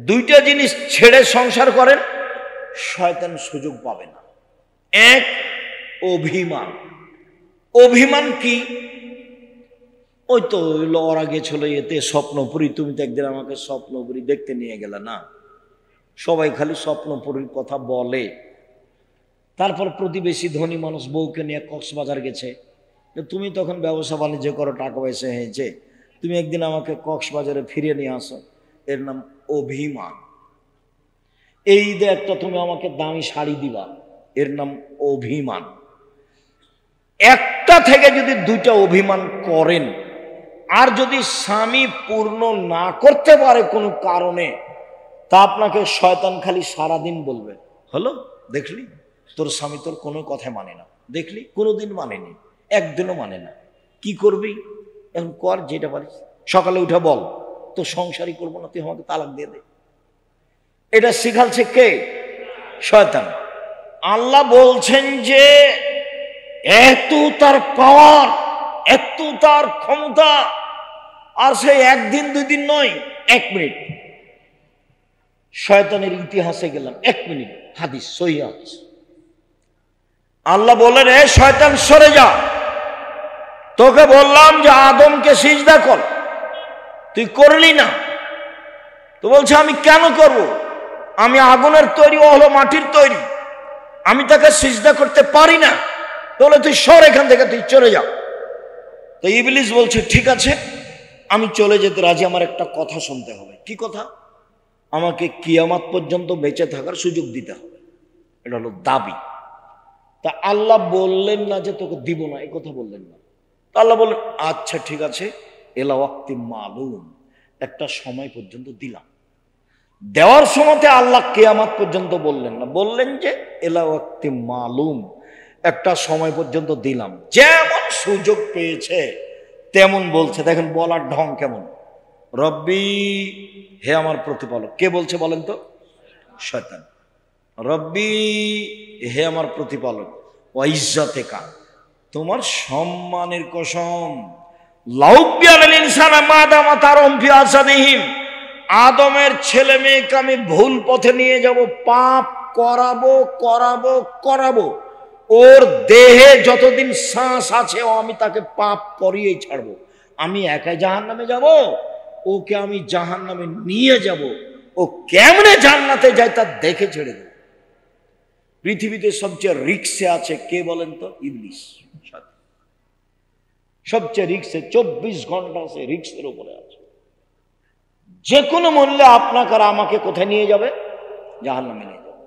2টা জিনিস ছেড়ে সংসার করেন, শয়তান সুযোগ পাবে না। 1, অভিমান। অভিমান কি? ওই তো ওরা গেছিল এতে স্বপ্নপুরী, তুমি তো একদিন আমাকে স্বপ্নপুরী দেখতে নিয়ে গেলে না। সবাই খালি স্বপ্নপুরীর কথা বলে। তারপর প্রতিবেশী ধনী মানুষ বউকে নিয়ে কক্সবাজার গেছে, তুমি তখন ব্যবসা বাণিজ্য করো, টাকা পয়সা হয়েছে, তুমি একদিন আমাকে কক্সবাজারে ফিরিয়ে নিয়ে আসো, এর নাম অভিমান। এই ঈদে একটা তুমি আমাকে দামি শাড়ি দিবা, এর নাম অভিমান। একটা থেকে যদি 2টা অভিমান করেন, আর যদি স্বামী পূর্ণ না করতে পারে কোনো কারণে, তা আপনাকে শয়তান খালি সারাদিন বলবে হলো, দেখলি তোর স্বামী তোর কোনো কথা মানে না, দেখলি কোনোদিন মানেনি, একদিনও মানে না, কি করবি এখন কর যেটা পারিস, সকালে উঠে বল তো সংসারই করবো না, তুই আমাকে তালাক দিয়ে দে। এটা শিখালছে কে? শয়তান। আল্লাহ বলছেন যে এত তার পাওয়ার, এত তার ক্ষমতা, আর সে একদিন দুই দিন নয়, 1 মিনিট। শয়তানের ইতিহাসে গেলাম, 1 মিনিট, হাদিস, সহিহ হাদিস। আল্লাহ বলেন, এ শয়তান সরে যা, তোকে বললাম যে আদমকে সিজদা কর, তুই করলি না। তো বলছে আমি কেন করব, আমি আগুনের তৈরি, ও হলো মাটির তৈরি, আমি তাকে সিজদা করতে পারি না। বলে তুই সর এখান থেকে, তুই চলে যা। তো ইবলিস বলছে ঠিক আছে, আমি চলে যেতে রাজি, আমার একটা কথা শুনতে হবে। কি কথা? আমাকে কিয়ামত পর্যন্ত বেঁচে থাকার সুযোগ দিতে হবে, এটা হলো দাবি। তা আল্লাহ বললেন না যে তোকে দিব না, এই কথা বললেন না। তা আল্লাহ বললেন আচ্ছা ঠিক আছে, এলা ওয়াক্তি মালুম, একটা সময় পর্যন্ত দিলাম। দেওয়ার সময়তে আল্লাহ কিয়ামত পর্যন্ত বললেন না, বললেন যে এলা ওয়াক্তি মালুম, একটা সময় পর্যন্ত দিলাম। যেমন সুযোগ পেয়েছে তেমন বলছে। দেখেন বলার ঢং কেমন, রব্বি, হে আমার প্রতিপালক। কে বলছে বলেন তো? শয়তান। রব্বি, হে আমার প্রতিপালক, ওয়া ইজ্জাতিকা, তোমার সম্মানের কসম, লাউবিয়াল ইনসানা মাদামা তারহুম ফি আসাদিহিম, আদমের ছেলে মেয়েকে আমি ভুল পথে নিয়ে যাব, পাপ করাবো করাবো করাবো, ওর দেহে যতদিন শ্বাস আছে ও আমি তাকে পাপ করিয়েই ছাড়বো। আমি একাই জাহান্নামে যাব, ওকে আমি জাহান্নামে নিয়ে যাব, ও কেমনে জান্নাতে যায় তা দেখে ছেড়ে দেব। পৃথিবীতে সবচেয়ে রিক্সে আছে কে বলেন তো? ইবলিস। সবচেয়ে রিক্সে, 24 ঘন্টা আছে রিক্সের উপরে আছে। যে কোনো মূল্যে আপনাকে আর আমাকে কোথায় নিয়ে যাবে? জাহান্নামে নিয়ে যাবে।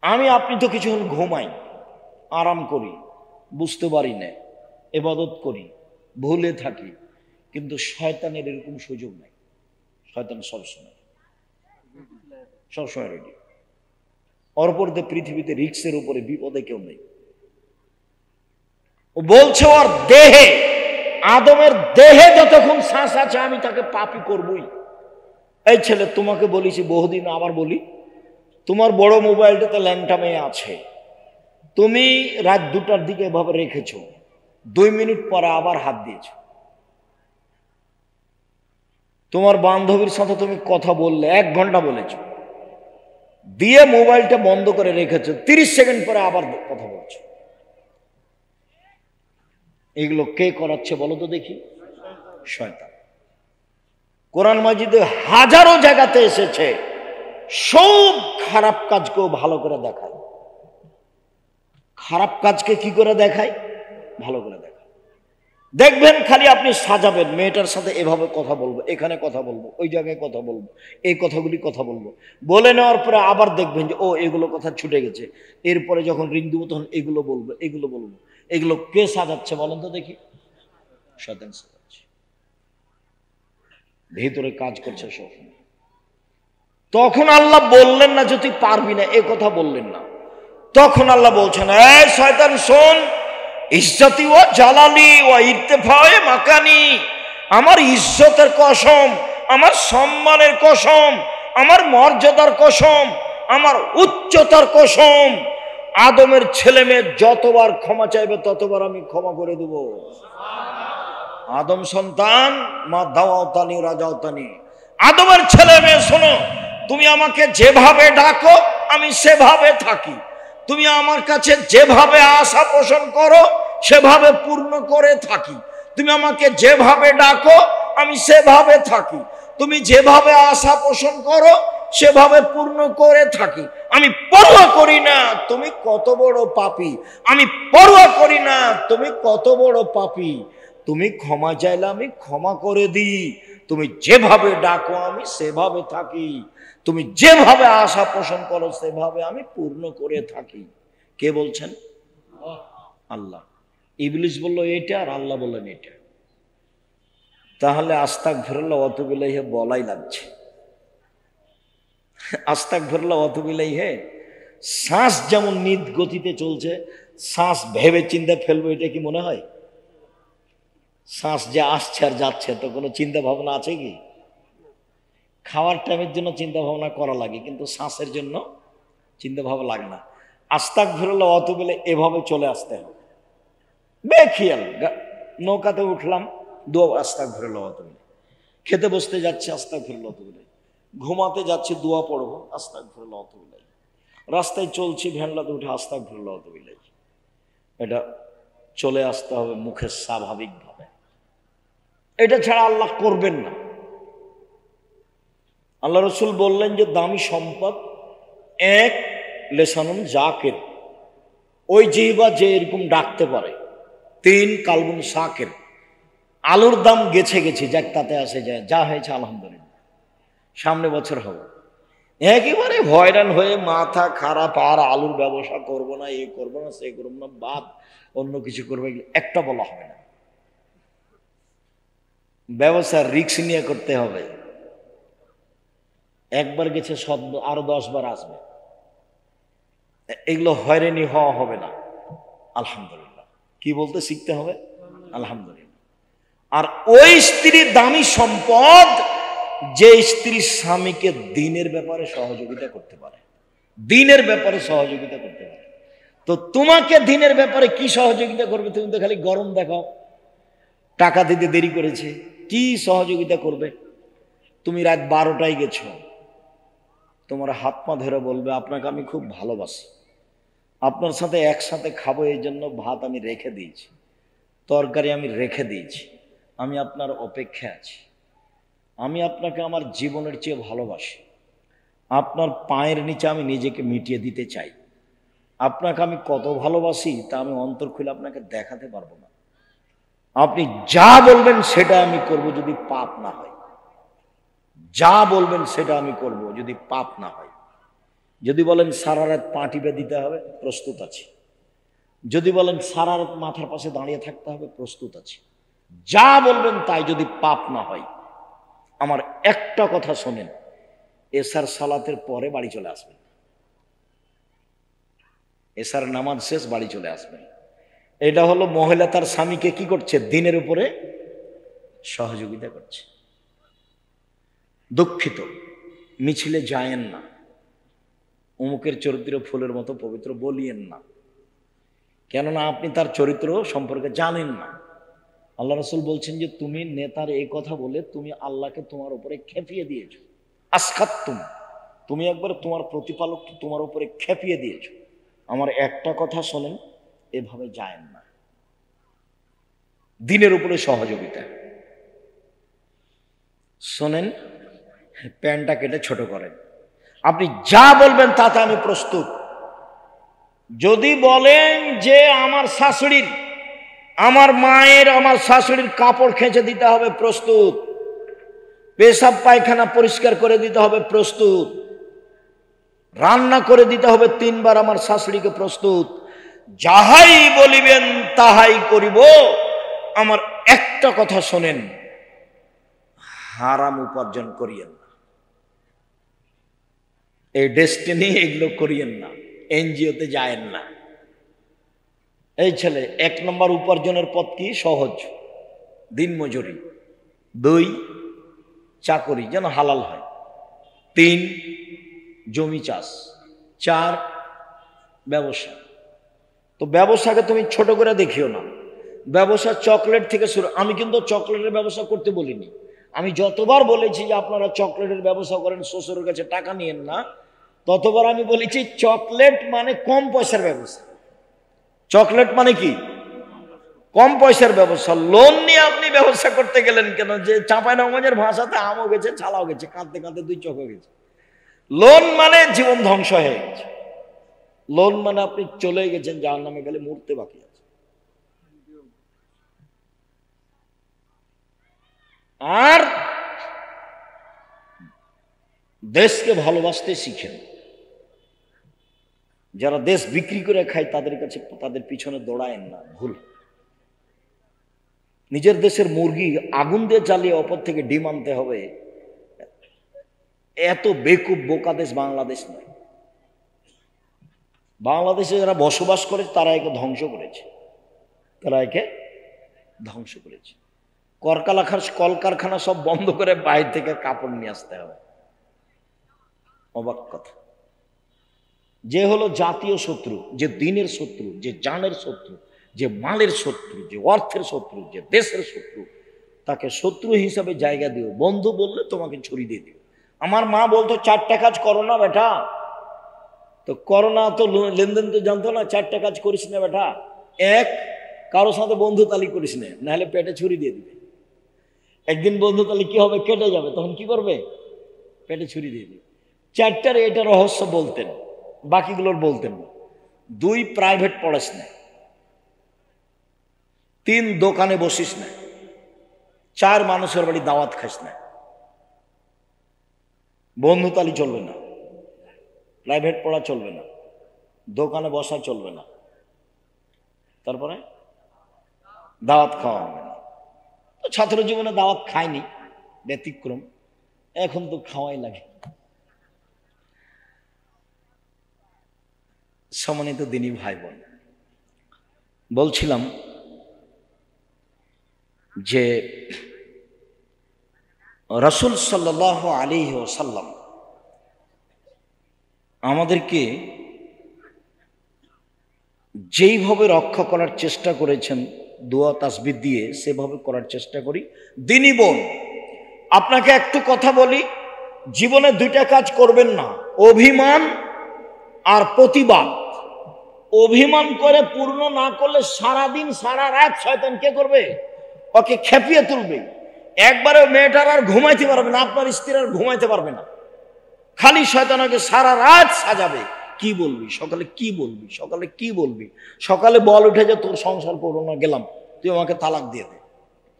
আমি আপনি তো কিছুক্ষণ ঘুমাই, আরাম করি, বুঝতে পারি না, ইবাদত করি, ভুলে থাকি, কিন্তু শয়তানের এরকম সুযোগ নাই। শয়তান সবসময় রেডি। অপরতে পৃথিবীতে রিক্সের উপরে বিপদে কেউ নেই। ও বলছে ওর দেহে, আদমের দেহে যতক্ষণ শ্বাস আছে আমি তাকে পাপী করবই। এই ছেলে, তোমাকে বলেছি বহুদিন, আবার বলি, তোমার বড় মোবাইলটাতে ল্যাংটা মেয়ে আছে, তুমি রাত 2টার দিকে এভাবে রেখেছো, 2 মিনিট পরে আবার হাত দিয়েছো। তোমার বান্ধবীর সাথে তুমি কথা বললে, 1 ঘন্টা বলেছো, দিয়ে মোবাইলটা বন্ধ করে রেখেছো, 30 সেকেন্ড পরে আবার কথা বলছো। এগুলো কে করাচ্ছে বলো তো দেখি? শয়তান। কোরআন মাজিদে হাজারো জায়গাতে এসেছে, সব খারাপ কাজকেও ভালো করে দেখায়। খারাপ কাজকে কি করে দেখায়? ভালো করে দেখায়। দেখবেন খালি আপনি সাজাবেন, মেয়েটার সাথে এভাবে কথা বলবো, এখানে কথা বলবো, ওই জায়গায় কথা বলবো, এই কথাগুলি কথা বলবো, বলে নেওয়ার পরে আবার দেখবেন যে ও এগুলো কথা ছুটে গেছে, এরপরে যখন রিং দেবো তখন এগুলো বলবো, এগুলো বলবো। এগুলো কে সাজাচ্ছে বলেন তো দেখি? শয়তান সাজাচ্ছে, ভিতরে কাজ করছে সব। তখন আল্লাহ বললেন না যে তুই পারবি না, এ কথা বললেন না। তখন আল্লাহ বলছেন, এই শয়তান শোন, ইজ্জতি ও জালালি ও ইরতেফায়ে মাকানি, আমার ইজ্জতের কসম, আমার সম্মানের কসম, আমার মর্যাদার কসম, আমার উচ্চতার কসম, আদমের ছেলে মেয়ে যতবার ক্ষমা চাইবে ততবার আমি ক্ষমা করে দেব। আদম সন্তান, মা দাওয়াতানি রাজাওতানি, আদমের ছেলে মেয়ে শোনো, তুমি আমাকে যেভাবে ডাকো আমি সেভাবে থাকি, তুমি আমার কাছে যেভাবে আশা পোষণ করো সেভাবে পূর্ণ করে থাকি, তুমি আমাকে যেভাবে ডাকো আমি সেভাবে থাকি, তুমি যেভাবে আশা পোষণ করো সেভাবে পূর্ণ করে থাকি। আমি পরোয়া করি না তুমি কত বড় পাপী, আমি পরোয়া করি না তুমি কত বড় পাপী, তুমি ক্ষমা চাইলে আমি ক্ষমা করে দিই, তুমি যেভাবে ডাকো আমি সেভাবে থাকি, তুমি যেভাবে আশা পোষণ করো সেভাবে আমি পূর্ণ করে থাকি। কে বলছেন? আল্লাহ। ইবলিস বলল এটা, আর আল্লাহ বললেন এটা। তাহলে আস্তাগফিরুল্লাহ ওয়া আতুবু ইলাইহি বলাই লাগছে। আস্তাগফিরুল্লাহ ওয়া আতুবু ইলাইহি শ্বাস যেমন নিজ গতিতে চলছে, শ্বাস ভেবে চিন্তা ফেলবো, এটা কি মনে হয়? শ্বাস যে আসছে আর যাচ্ছে, তো কোনো চিন্তা ভাবনা আছে কি? খাওয়ার টাইমের জন্য চিন্তা ভাবনা করা লাগে, কিন্তু শ্বাসের জন্য চিন্তা ভাবনা লাগে না। আস্তাগফিরুল্লাহ অত বলে এভাবে চলে আসতে হবে বেখিয়াল। নৌকাতে উঠলাম, দোয়া আস্তাগফিরুল্লাহ অত বলে, খেতে বসতে যাচ্ছে আস্তাগফিরুল্লাহ অত বলে, ঘুমাতে যাচ্ছি দোয়া পড়বো আস্তাগফিরুল্লাহ অত বলে, রাস্তায় চলছি ভ্যানলাতে উঠে আস্তাগফিরুল্লাহ অত বলে। এটা চলে আসতে হবে মুখে স্বাভাবিকভাবে, এটা ছাড়া আল্লাহ করবেন না। আল্লাহ রসুল বললেন যে দামি সম্পদ এক লেসানুন জাকের, ওই জিহ্বা যে এরকম ডাকতে পারে। তিন কালবুন শাকের, আলুর দাম গেছে গেছে যাক তাতে আসে যায়, যা হয়েছে আলহামদুলিল্লাহ, সামনে বছর হবে। একেবারে হয়রান হয়ে মাথা খারাপ, আর আলুর ব্যবসা করব না, এ করবো না, সে করবো না, বাদ অন্য কিছু করবো, একটা বলা হবে না। ব্যবসা রিস্ক নিয়ে করতে হবে। একবার গেছে আরো 10 বার আসবে, এগুলো হয়রানি হওয়া হবে না। আলহামদুলিল্লাহ কি বলতে শিখতে হবে, আলহামদুলিল্লাহ। আর ওই স্ত্রী দামি সম্পদ যে স্ত্রী স্বামীকে দিনের ব্যাপারে সহযোগিতা করতে পারে, দিনের ব্যাপারে সহযোগিতা করতে পারে। তো তোমাকে দিনের ব্যাপারে কি সহযোগিতা করবে? তুমি তো খালি গরম দেখাও, টাকা দিতে দেরি করেছে, কি সহযোগিতা করবে? তুমি রাত 12টায় গেছো, তোমার হাত পা ধরে বলবে আপনাকে আমি খুব ভালোবাসি, আপনার সাথে একসাথে খাবো, এই জন্য ভাত আমি রেখে দিয়েছি, তরকারি আমি রেখে দিয়েছি, আমি আপনার অপেক্ষায় আছি, আমি আপনাকে আমার জীবনের চেয়ে ভালোবাসি, আপনার পায়ের নিচে আমি নিজেকে মিটিয়ে দিতে চাই, আপনাকে আমি কত ভালোবাসি তা আমি অন্তর খুলে আপনাকে দেখাতে পারবো না, আপনি যা বলবেন সেটা আমি করব যদি পাপ না হয়, যা বলবেন সেটা আমি করব যদি পাপ না হয়। যদি বলেন সারা রাত পা টিপে দিতে হবে, প্রস্তুত আছি। যদি বলেন সারা রাত মাথার পাশে দাঁড়িয়ে থাকতে হবে, প্রস্তুত আছি। যা বলবেন তাই, যদি পাপ না হয়। আমার একটা কথা শোনেন, এশার সালাতের পরে বাড়ি চলে আসবেন, এশার নামাজ শেষ বাড়ি চলে আসবেন। এটা হলো মহিলা তার স্বামীকে কি করছে, দিনের উপরে সহযোগিতা করছে। দুঃখিত, মিছিলে যায়েন না, অমুকের চরিত্র ফুলের মতো পবিত্র বলিয়েন না, কেননা আপনি তার চরিত্র সম্পর্কে জানেন না। আল্লাহ রসুল বলছেন যে তুমি নেতার এই কথা বলে তুমি আল্লাহকে তোমার উপরে খেপিয়ে দিয়েছ, আসখাত্তুম, তুমি একবার তোমার প্রতিপালক তোমার উপরে খেপিয়ে দিয়েছ। আমার একটা কথা শোনেন, এভাবে যায়েন না, দিনের উপরে সহযোগিতা। শোনেন, প্যান্টটা কেটে ছোট করেন, আপনি যা বলবেন তাতে আমি প্রস্তুত। যদি বলেন যে আমার শাশুড়ির, আমার মায়ের, আমার শাশুড়ির কাপড় খেঁচে দিতে হবে, প্রস্তুত। পেশাব পায়খানা পরিষ্কার করে দিতে হবে, প্রস্তুত। রান্না করে দিতে হবে 3 বার আমার শাশুড়িকে, প্রস্তুত। যাহাই বলিবেন তাহাই করিব। আমার একটা কথা শোনেন, হারাম উপার্জন করিয়েন না, এই ডেস্টিনি এগুলো করিয়েন না, এনজিওতে যায়েন না। এই ছেলে 1 নম্বর উপার্জনের পথ কি? সহজ, দিনমজুরি। 2 চাকরি, যেন হালাল হয়। 3 জমি চাষ। 4 ব্যবসা। তো ব্যবসাকে তুমি ছোট করে দেখিও না, ব্যবসা চকলেট থেকে শুরু। আমি কিন্তু চকলেটের ব্যবসা করতে বলিনি, আমি যতবার বলেছি যে আপনারা চকলেটের ব্যবসা করেন, শ্বশুরের কাছে টাকা নিয়েন না, ততবার আমি বলেছি চকলেট মানে কম পয়সার ব্যবসা। চকলেট মানে কি? কম পয়সার ব্যবসা। লোন নিয়ে আপনি ব্যবসা করতে গেলেন কেন? যে চাঁপাইনবাবগঞ্জের ভাষাতে আমও গেছে, ছালাও গেছে, কাঁদতে কাঁদতে 2 চোখ গেছে। লোন মানে জীবন ধ্বংস হয়ে গেছে, লোন মানে আপনি চলে গেছেন জাহান্নামে, গেলে মরতে বাকি আছে। আর দেশকে ভালোবাসতে শিখেন। যারা দেশ বিক্রি করে খায় তাদের কাছে, তাদের পিছনে দৌড়ায়েন না, ভুল। নিজের দেশের মুরগি আগুন দিয়ে জ্বালিয়ে অপর থেকে ডিম আনতে হবে, এত বেকুব বোকা দেশ বাংলাদেশ নয়। বাংলাদেশে যারা বসবাস করে তারা একে ধ্বংস করেছে, তারা একে ধ্বংস করেছে। কলকারখানা সব বন্ধ করে বাইরে থেকে কাপড় নিয়ে আসতে হবে। অবাক কথা। যে হলো জাতীয় শত্রু, যে দিনের শত্রু, যে জানের শত্রু, যে মালের শত্রু, যে অর্থের শত্রু, যে দেশের শত্রু, তাকে শত্রু হিসাবে জায়গা দিও। বন্ধু বললে তোমাকে ছুরি দিয়ে দিও। আমার মা বলতো 4টা কাজ করো না বেটা, তো করোনা তো লেনদেন তো জানতো না, 4টা কাজ করিস না বেটা। এক, কারো সাথে বন্ধু তালি করিস না, নাহলে পেটে ছুরি দিয়ে দিবে। একদিন বন্ধু তালি কি হবে, কেটে যাবে, তখন কি করবে, পেটে ছুরি দিয়ে দিবে। 4টার এটা রহস্য বলতেন, বাকিগুলোর বলতেন না। 2, প্রাইভেট পড়াস না। 3, দোকানে বসিস না। 4, মানুষের বাড়ি দাওয়াত খাস না। বন্ধু তালি চলবে না, প্রাইভেট পড়া চলবে না, দোকানে বসা চলবে না, তারপরে দাওয়াত খাওয়া হবে না। তো ছাত্র জীবনে দাওয়াত খায়নি, ব্যতিক্রম, এখন তো খাওয়াই লাগে। সম্মানিত দিনী ভাই বোন, বলছিলাম যে রাসূল সাল্লাল্লাহু আলাইহি ওয়াসাল্লাম আমাদেরকে যেইভাবে রক্ষা করার চেষ্টা করেছেন দোয়া তাসবিহ দিয়ে, সেভাবে করার চেষ্টা করি। দিনী বোন, আপনাকে একটু কথা বলি, জীবনে 2টা কাজ করবেন না, অভিমান আর প্রতিবাদ। অভিমান করে পূর্ণ না করলে সারাদিন সারা রাত শয়তান কে করবে, ওকে খেপিয়ে তুলবে। একবারে মেয়েটার আর ঘুমাইতে পারবে না, আপনার স্ত্রী আর ঘুমাইতে পারবে না, খালি শয়তান ওকে সারা রাত সাজাবে। কি বলবি সকালে, কি বলবি সকালে, কি বলবি সকালে, বল উঠে যে তোর সংসার করবো না, গেলাম, তুই আমাকে তালাক দিয়ে দে,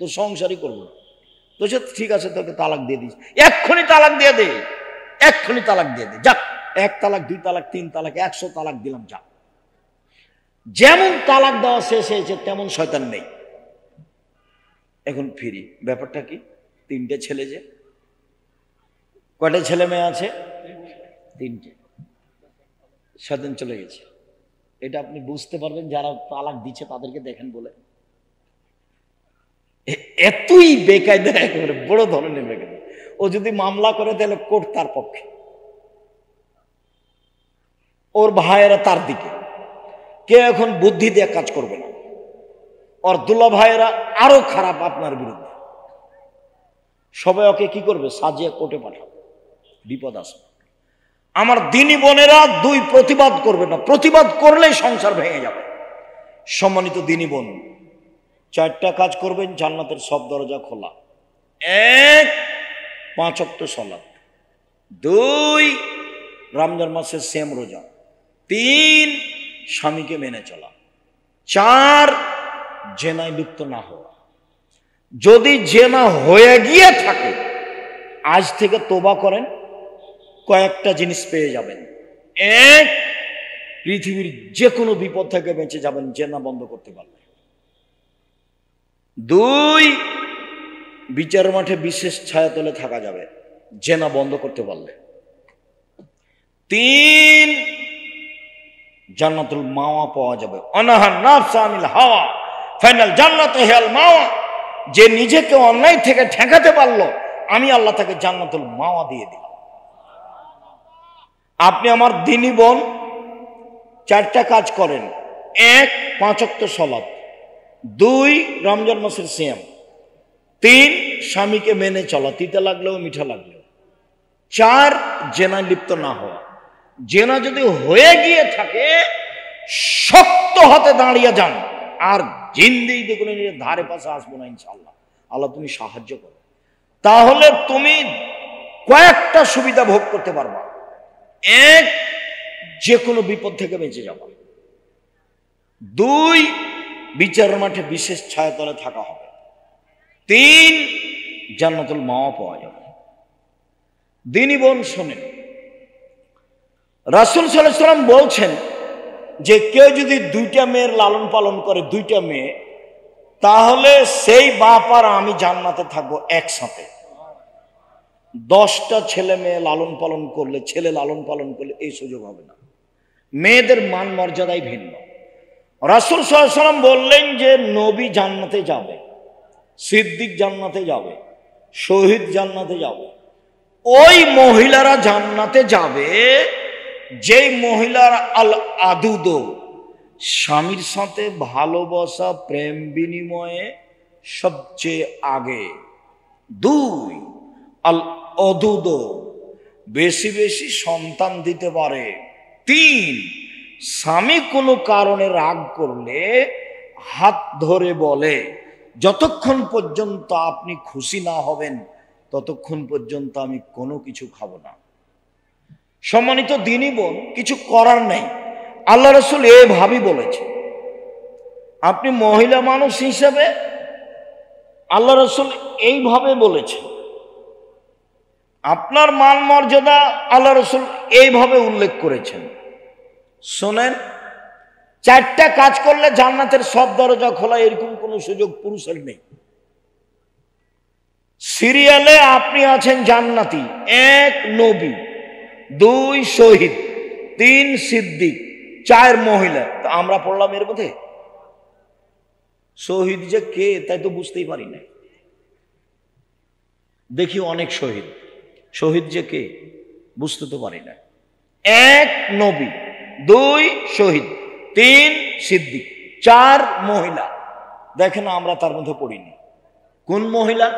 তোর সংসারই করবো না। তো সে ঠিক আছে, তোকে তালাক দিয়ে দিস, এক্ষুনি তালাক দিয়ে দে, এক্ষুনি তালাক দিয়ে দে, যা, 1 তালাক, 2 তালাক, 3 তালাক, 100 তালাক দিলাম, যা। যেমন তালাক দেওয়া শেষ হয়েছে তেমন শয়তান নেই। এখন ফিরি, ব্যাপারটা কি, 3টে ছেলে, যে কয়টা ছেলে মেয়ে আছে, 3টে, শয়তান চলে গেছে। এটা আপনি বুঝতে পারবেন যারা তালাক দিচ্ছে তাদেরকে দেখেন বলে। এতই বেকায়দা, একেবারে বড় ধরনের বেকায়দা। ও যদি মামলা করে তাহলে কোর্ট তার পক্ষে, ওর ভাইয়েরা তার দিকে, কেউ এখন বুদ্ধি দিয়ে কাজ করবে না। ওর দুলা ভাইয়েরা আরো খারাপ আপনার বিরুদ্ধে, সবাই ওকে কি করবে, সাজিয়ে কোর্টে পাঠাবে, বিপদ আসবে। আমার দিনী বোনেরা 2, প্রতিবাদ করবে না, প্রতিবাদ করলেই সংসার ভেঙে যাবে। সম্মানিত দিনী বোন, 4টা কাজ করবেন, জান্নাতের সব দরজা খোলা। 1, 5 ওয়াক্ত সালাত। 2, রমজান মাসের সেম রোজা। 3, স্বামীকে মেনে চলা। 4, জেনায় লিপ্ত না হওয়া। যদি জেনা হয়ে গিয়ে থাকে, আজ থেকে তোবা করেন, কয়েকটা জিনিস পেয়ে যাবেন। 1, পৃথিবীর যে কোনো বিপদ থেকে বেঁচে যাবেন জেনা বন্ধ করতে পারলে। 2, বিচার মাঠে বিশেষ ছায়াতলে থাকা যাবে জেনা বন্ধ করতে পারলে। 3, জান্নাতুল মাওয়া পাওয়া যাবে। অনাহান নাফস আনিল হাওয়া ফাইনাল জান্নাত হিয়াল মাওয়া। যে নিজেকে অন্যায় থেকে ঠেকাতে পারলো, আমি আল্লাহ তাকে জান্নাতুল মাওয়া দিয়ে দিলাম। আপনি আমার দিনী বোন 4টা কাজ করেন। 1, 5 ওয়াক্ত সালাত। 2, রমজান মাসের সিয়াম। 3, স্বামীকে মেনে চলা, তিতা লাগলেও মিঠা লাগলেও। 4, জেনায় লিপ্ত না হওয়া। জেনা যদি হয়ে গিয়ে থাকে, শক্ত হাতে দাঁড়িয়ে যান, আর জিন্দেগি দেখুন ধারে পাশে আসবো না ইনশাআল্লাহ। আল্লাহ তুমি সাহায্য করো, তাহলে তুমি কয়েকটা সুবিধা ভোগ করতে পারবা। 1, যে কোনো বিপদ থেকে বেঁচে যাবা। 2, বিচারের মাঠে বিশেষ ছায়াতলে থাকা হবে। 3, জান্নাতুল মাওয়া পাওয়া যাবে। দিনী বোন শোনেন, রাসূল সাল্লাল্লাহু আলাইহি ওয়াসাল্লাম বলছেন যে কেউ যদি 2টা মেয়ের লালন পালন করে, 2টা মেয়ে, তাহলে সেই বাপ আর আমি জান্নাতে থাকবো একসাথে। 10টা ছেলে মেয়ে লালন পালন করলে, ছেলে লালন পালন করলে এই সুযোগ হবে না। মেয়েদের মান মর্যাদাই ভিন্ন। রাসূল সাল্লাল্লাহু আলাইহি ওয়াসাল্লাম বললেন যে নবী জান্নাতে যাবে, সিদ্দিক জান্নাতে যাবে, শহীদ জান্নাতে যাবে। ওই মহিলারা জান্নাতে যাবে যেই মহিলার আল আদুদ, স্বামীর সাথে ভালোবাসা প্রেম বিনিময়ে সবচেয়ে আগে। 2, আল অদুদ, বেশি বেশি সন্তান দিতে পারে। 3, স্বামী কোনো কারণে রাগ করলে হাত ধরে বলে যতক্ষণ পর্যন্ত আপনি খুশি না হবেন ততক্ষণ পর্যন্ত আমি কোনো কিছু খাবো না। সম্মানিত দিনী বোন, কিছু করার নেই, আল্লাহ রাসূল এভাবেই বলেছে। আপনি মহিলা মানুষ হিসেবে আল্লাহ রাসূল এইভাবে বলেছেন, আপনার মান মর্যাদা আল্লাহ রাসূল এইভাবে উল্লেখ করেছেন। শোনেন, 4টা কাজ করলে জান্নাতের সব দরজা খোলা, এরকম কোনো সুযোগ পুরুষের নেই। সিরিয়ালে আপনি আছেন জান্নাতি। 1 নবী, 2 শহীদ, 3 সিদ্দিক, 4 মহিলা। তো আমরা পড়লাম এর মধ্যে। শহীদ যে কে তাই তো বুঝতেই পারি না। দেখি অনেক শহীদ, শহীদ যে কে বুঝতে তো পারি না। 1 নবী, 2 শহীদ, 3 সিদ্দিক, 4 মহিলা। দেখেন আমরা তার মধ্যে পড়িনি। কোন মহিলা?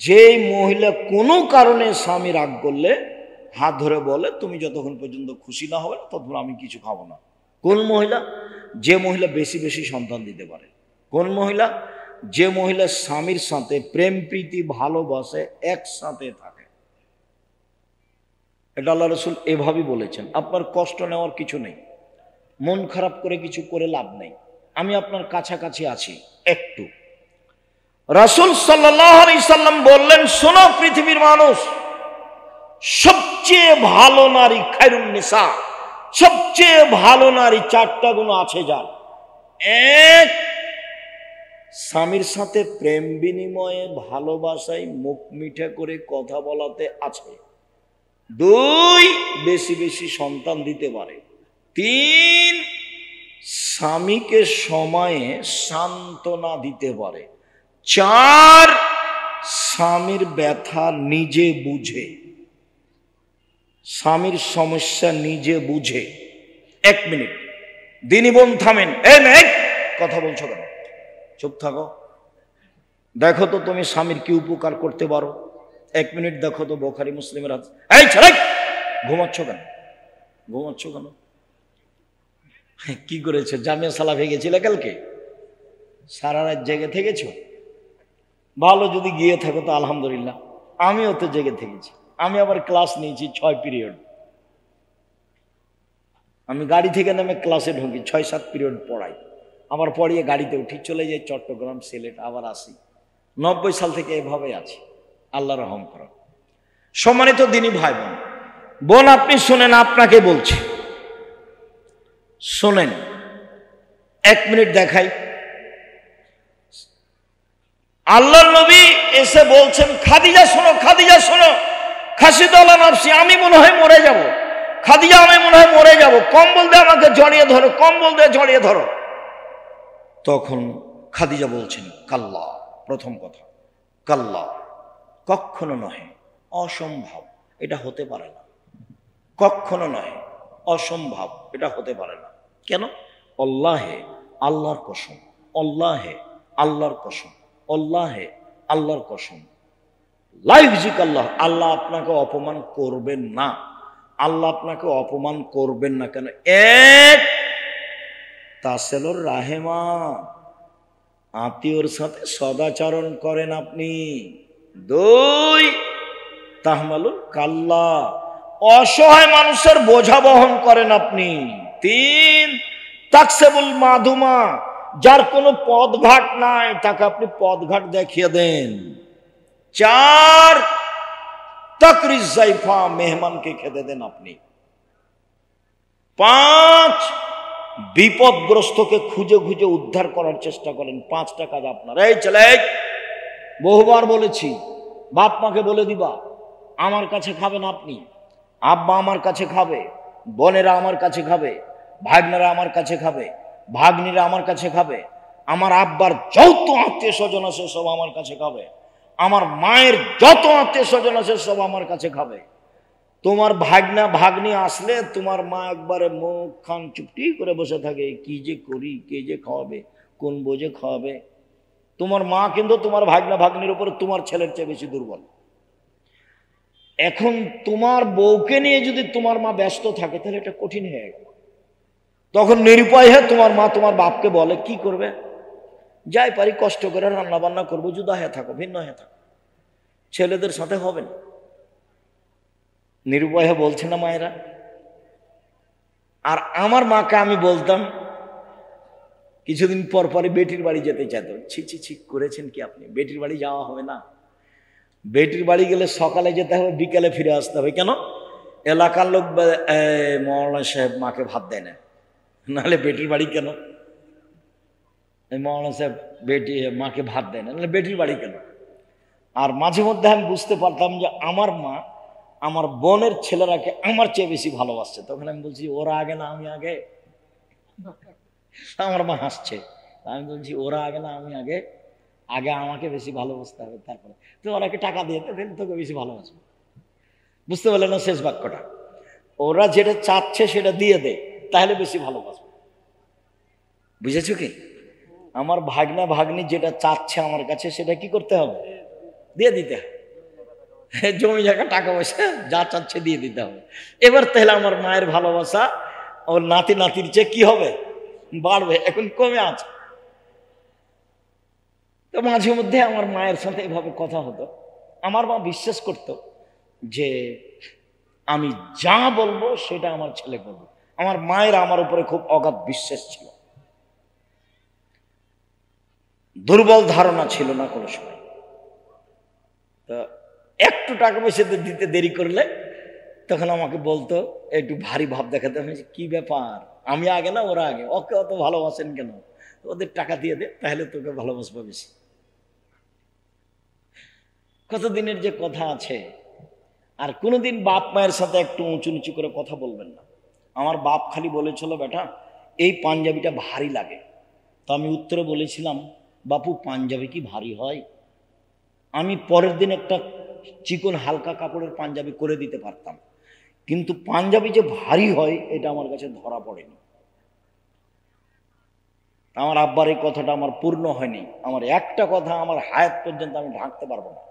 যে মহিলা কোনো কারণে স্বামী রাগ করলে হাত ধরে বলে তুমি যতক্ষণ পর্যন্ত খুশি না হবে ততক্ষণ আমি কিছু খাবো না। কোন মহিলা? যে মহিলা বেশি বেশি সন্তান দিতে পারে। কোন মহিলা? যে মহিলা স্বামীর সাথে প্রেম প্রীতি ভালোবাসে একসাথে থাকে। এটা আল্লাহ রাসূল এভাবেই বলেছেন। আপনার কষ্ট নেওয়ার কিছু নেই, মন খারাপ করে কিছু করে লাভ নেই। আমি আপনার কাছাকাছি আছি একটু। রাসূল সাল্লাল্লাহু আলাইহি সাল্লাম বললেন, শোনো পৃথিবীর মানুষ, সবচেয়ে ভালো নারী খায়রুন নিসা, সবচেয়ে ভালো নারী 4টা গুণ আছে যার। 1, স্বামীর সাথে প্রেম বিনিময়ে ভালোবাসায় মুখ মিঠা করে কথা বলাতে আছে। 2, বেশি বেশি সন্তান দিতে পারে। 3, স্বামীকে সময়ে সান্ত্বনা দিতে পারে। 4, স্বামীর ব্যথা নিজে বুঝে, স্বামীর সমস্যা নিজে বুঝে। 1 মিনিট, দিনী বোন থামেন। কথা বলছো কেন? চুপ থাকো। দেখো তো তুমি স্বামীর কি উপকার করতে পারো। 1 মিনিট দেখো তো বুখারী মুসলিমের হাদিস। এই ছেলে, ঘুমাচ্ছ কেন? ঘুমাচ্ছ কেন? কি করেছো? জামিয়া সালাফে গেছিলে কালকে? সারা রাত জেগে থেকেছ? ভালো, যদি গিয়ে থাকো তো আলহামদুলিল্লাহ। আমিও তো জেগে থেকেছি। আমি আবার ক্লাস নিয়েছি 6 পিরিয়ড। আমি গাড়ি থেকে নেমে ক্লাসে ঢুকি, 6-7 পিরিয়ড পড়াই। আবার পড়িয়ে গাড়িতে উঠি, চলে যাই চট্টগ্রাম, সিলেট, আবার আসি। 90 সাল থেকে এভাবে আছি। আল্লাহ রহম করো। সম্মানিত দিনী ভাই বোন, বোন আপনি শোনেন, আপনাকে বলছি শোনেন। 1 মিনিট দেখাই। আল্লাহর নবী এসে বলছেন, খাদিজা শোনো, খাদিজা শোনো, খাসিদুল্লাহ নাফসি, আমি মনে হয় মরে যাব। খাদিজা, আমি মনে হয় মরে যাব, কম্বল দিয়ে আমাকে জড়িয়ে ধরো, কম্বল দিয়ে জড়িয়ে ধরো। তখন খাদিজা বলছেন, কাল্লা, প্রথম কথা কাল্লা, কখনো নহে, অসম্ভব, এটা হতে পারে না। কখনো নয়, অসম্ভব, এটা হতে পারে না। কেন? আল্লাহে, আল্লাহর কসম, আল্লাহে, আল্লাহর কসম, আল্লাহে, আল্লাহর কসম, লাইফজিক আল্লাহ, আল্লাহ আপনাকে অপমান করবেন না। আল্লাহ আপনাকে অপমান করবেন না। কেন? 1, তাসেলুর রাহেমা, আত্মীয়র সাথে সদাচরণ করেন আপনি। 2, তাহমালুল কাল্লা, অসহায় মানুষের বোঝা বহন করেন আপনি। 3, তাকসেবুল মাদুমা, যার কোনো পথঘাট নাই তাকে আপনি পথঘাট দেখিয়ে দেন। 4, তাকরিজ জাইফা, মেহমানকে খেতে দেন আপনি। 5, বিপদগ্রস্তকে খুঁজে খুঁজে উদ্ধার করার চেষ্টা করেন। 5টা কাজ আপনার। এই ছেলে, বহুবার বলেছি, বাপ মাকে বলে দিবা আমার কাছে খাবেন আপনি, আব্বা আমার কাছে খাবে, বোনেরা আমার কাছে খাবে, ভাগনারা আমার কাছে খাবে, ভাগ্নিরা আমার কাছে খাবে, আমার আব্বার যত আত্মীয় স্বজন আছে সব আমার কাছে খাবে, আমার মায়ের যত আত্মীয় স্বজন আছে সব আমার কাছে খাবে। তোমার ভাগনা ভাগ্নি আসলে তোমার মা একবারে মুখ খান চুপটি করে বসে থাকে, কি যে করি, কে যে খাওয়াবে, কোন বোঝে খাওয়াবে। তোমার মা কিন্তু তোমার ভাগনা ভাগ্নির উপরে তোমার ছেলের চেয়ে বেশি দুর্বল। এখন তোমার বউকে নিয়ে যদি তোমার মা ব্যস্ত থাকে তাহলে এটা কঠিন হয়ে গেল। তখন নিরুপায় হয়ে তোমার মা তোমার বাপকে বলে, কি করবে, যাই পারি কষ্ট করে রান্না বান্না করবো, জুদা হয়ে থাকো, ভিন্ন হয়ে থাকো, ছেলেদের সাথে হবে না। নিরুপায় হয়ে বলছে না মায়েরা? আর আমার মাকে আমি বলতাম কিছুদিন পর পরে বেটির বাড়ি যেতে চাইতো, ছি ছি ছি করেছেন কি আপনি, বেটির বাড়ি যাওয়া হবে না। বেটির বাড়ি গেলে সকালে যেতে হবে, বিকালে ফিরে আসতে হবে। কেন? এলাকার লোক মৌলানা সাহেব মাকে ভাত দেয় না, নাহলে বেটির বাড়ি কেন? মৌলানা সাহেব মাকে ভাত দেয় না, নাহলে বেটির বাড়ি কেন? আর মাঝে মধ্যে আমি বুঝতে পারতাম যে আমার মা আমার বোনের ছেলেরাকে আমার চেয়ে বেশি ভালোবাসছে। তখন আমি বলছি, ওরা আগে না আমি আগে? আমার মা হাসছে। আমি বলছি, ওরা আগে না আমি আগে? আগে আমাকে বেশি ভালোবাসতে হবে, তারপরে তো ওরাকে টাকা দিয়ে তোকে বেশি ভালোবাসবে। বুঝতে পারলেন না শেষ বাক্যটা? ওরা যেটা চাচ্ছে সেটা দিয়ে দে, তাহলে বেশি ভালোবাসবে। বুঝেছো কি? আমার ভাগনা ভাগ্নি যেটা চাচ্ছে আমার কাছে সেটা কি করতে হবে? দিয়ে দিতে হবে। জমি জায়গা টাকা পয়সা যা চাচ্ছে দিয়ে দিতে হবে। এবার তাহলে আমার মায়ের ভালোবাসা ওর নাতি নাতির চেয়ে কি হবে? বাড়বে। এখন কমে আছে। তো মাঝে মধ্যে আমার মায়ের সাথে এভাবে কথা হতো। আমার মা বিশ্বাস করত যে আমি যা বলবো সেটা আমার ছেলে করবে। আমার মায়ের আমার উপরে খুব অগাধ বিশ্বাস ছিল, দুর্বল ধারণা ছিল না কোনো সময়। তো একটু টাকা পয়সা দিতে দেরি করলে তখন আমাকে বলতো, একটু ভারী ভাব দেখাতে, আমি কি ব্যাপার, আমি আগে না ওরা আগে, ওকে অত ভালোবাসেন কেন, ওদের টাকা দিয়ে দে তাহলে তোকে ভালোবাসবো বেশি। কতদিনের যে কথা আছে। আর কোনোদিন বাপ মায়ের সাথে একটু উঁচু নিচু করে কথা বলবেন না। আমার বাপ খালি বলেছিল, বেটা এই পাঞ্জাবিটা ভারী লাগে। তো আমি উত্তরে বলেছিলাম, বাপু পাঞ্জাবি কি ভারী হয়? আমি পরের দিন একটা চিকন হালকা কাপড়ের পাঞ্জাবি করে দিতে পারতাম, কিন্তু পাঞ্জাবি যে ভারী হয় এটা আমার কাছে ধরা পড়েনি। আমার আব্বার এই কথাটা আমার পূর্ণ হয়নি। আমার একটা কথা আমার হায়াত পর্যন্ত আমি ঢাকতে পারবো না।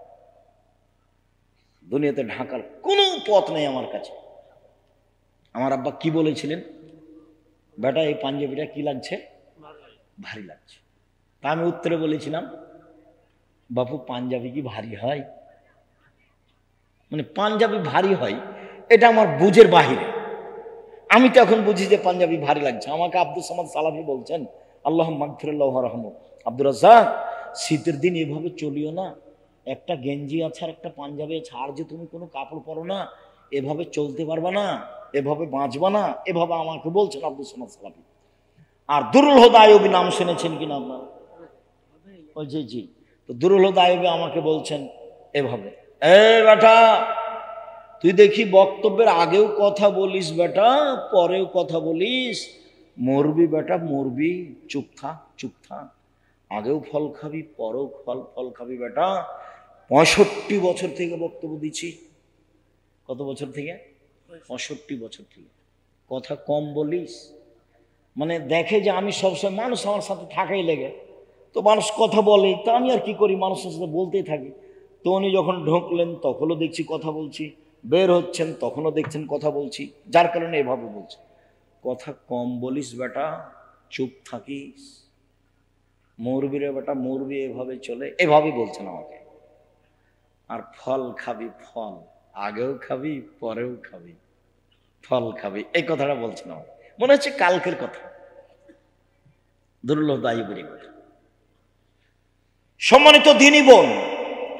দুনিয়াতে ঢাকার কোনো পথ নেই আমার কাছে। আমার আব্বা কি বলেছিলেন, বেটা এই পাঞ্জাবিটা কি লাগছে? ভারী লাগছে। তা আমি উত্তরে বলেছিলাম, বাপু পাঞ্জাবি কি ভারী হয়? মানে পাঞ্জাবি ভারী হয় এটা আমার বুঝের বাহিরে। আমি তো এখন বুঝি যে পাঞ্জাবি ভারী লাগছে। আমাকে আব্দুল সামাদ সালাফি বলছেন, আল্লাহ মাগফিরাল্লাহু রাহমু, আব্দুর রাজ্জাক শীতের দিন এভাবে চলিও না, একটা গেঞ্জি আছে আর একটা পাঞ্জাবি আছে, আর যে তুমি কোনো কাপড় পরো না, এভাবে চলতে পারবা না, এভাবে বাঁচবা না, এভাবে আমাকে বলছেন আব্দুল সামাদ সালাফি। আর দুরুল হুদা আইয়ুবী নাম শুনেছেন কিনা আপনারা? ওই জি জি। তো দুরুল হুদা আইয়ুবী আমাকে বলছেন এভাবে, এ বেটা তুই দেখি বক্তব্যের আগেও কথা বলিস বেটা, পরেও কথা বলিস, মরবি বেটা মরবি, চুপ থাক চুপ থাক, আগেও ফল খাবি পরেও ফল খাবি বেটা। 65 বছর থেকে বক্তব্য দিচ্ছি। কত বছর থেকে? 65 বছর থেকে। কথা কম বলিস। মানে দেখে যে আমি সবসময়, মানুষ আমার সাথে থাকাই লেগে, তো মানুষ কথা বলে, তো আমি আর কি করি, মানুষের সাথে বলতেই থাকি। তো উনি যখন ঢুকলেন তখনও দেখছি কথা বলছি, বের হচ্ছেন তখনও দেখছেন কথা বলছি, যার কারণে এভাবে বলছি, কথা কম বলিস বেটা, চুপ থাকিস, মরবি রে বেটা মরবি, এভাবে চলে, এভাবেই বলছেন আমাকে। আর ফল খাবি ফল, আগেও খাবি পরেও খাবি, ফল খাবি, এই কথাটা বলছেন আমাকে। মনে হচ্ছে কালকের কথা, দুরুল হুদা আইয়ুবীর কথা। সম্মানিত দিনী বোন,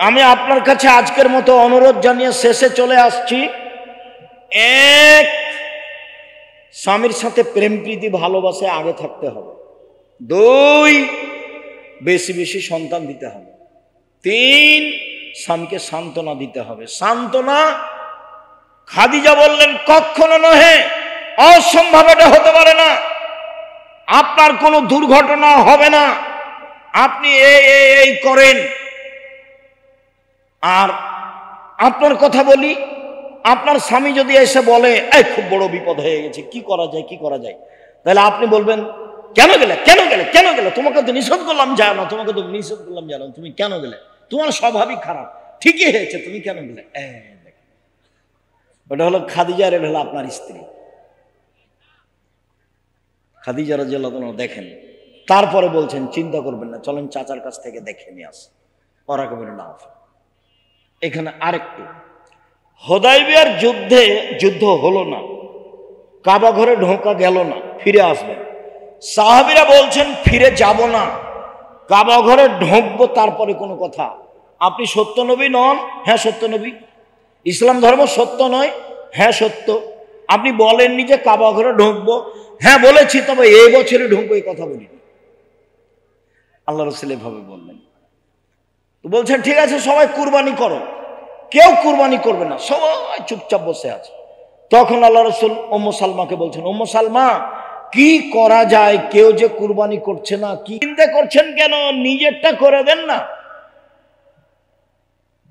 আমি আপনার কাছে আজকের মতো অনুরোধ জানিয়ে শেষে চলে আসছি। এক, স্বামীর সাথে প্রেম প্রীতি ভালোবাসে আগে থাকতে হবে। 2, বেশি বেশি সন্তান দিতে হবে। 3, স্বামীকে সান্ত্বনা দিতে হবে। সান্ত্বনা খাদিজা বললেন, কখনো নহে, অসম্ভব, এটা হতে পারে না। আপনার কোনো দুর্ঘটনা হবে না, আপনি এই করেন। আর আপনার কথা বলি, আপনার স্বামী যদি এসে বলে এই খুব বড় বিপদ হয়ে গেছে, কি করা যায় কি করা যায়, তাহলে আপনি বলবেন কেন গেলে কেন গেলে কেন গেলে, তোমাকে তো নিষেধ করলাম যায় না, তোমাকে তো নিষেধ করলাম জানো, তুমি কেন গেলে, তোমার স্বভাবই খারাপ, ঠিকই হয়েছে, তুমি কেন গেলে। ওটা হলো খাদিজা, এটা হলো আপনার স্ত্রী খাদিজা রাদিয়াল্লাহু আনহা। দেখেন, তারপরে বলছেন চিন্তা করবেন না, চলেন চাচার কাছ থেকে দেখে নিয়ে আস। ওরা কবেন না। এখানে আরেকটু, হুদায়বিয়ার যুদ্ধ হলো না, কাবা ঘরে ঢোকা গেল না, ফিরে আসবেন। সাহাবীরা বলছেন ফিরে যাব না, কাবা ঘরে ঢোকবো, তারপরে কোনো কথা। আপনি সত্য নবী নন? হ্যাঁ সত্য নবী। ইসলাম ধর্ম সত্য নয়? হ্যাঁ সত্য। আপনি বলেননি যে কাবা ঘরে ঢুকবো? হ্যাঁ বলেছি, তবে এই বছরে ঢুকবো এই কথা বলিনি। আল্লাহ রাসূল এভাবে বললেন। তো বলছেন ঠিক আছে সবাই কুরবানি করো, কেউ কুরবানি করবে না, সবাই চুপচাপ বসে আছে। তখন আল্লাহ রাসূল উম্মু সালমাকে বলছেন, উম্মু সালমা কি করা যায়, কেউ যে কুরবানি করছে না, কি চিন্তা করছেন কেন, নিজেরটা করে দেন না।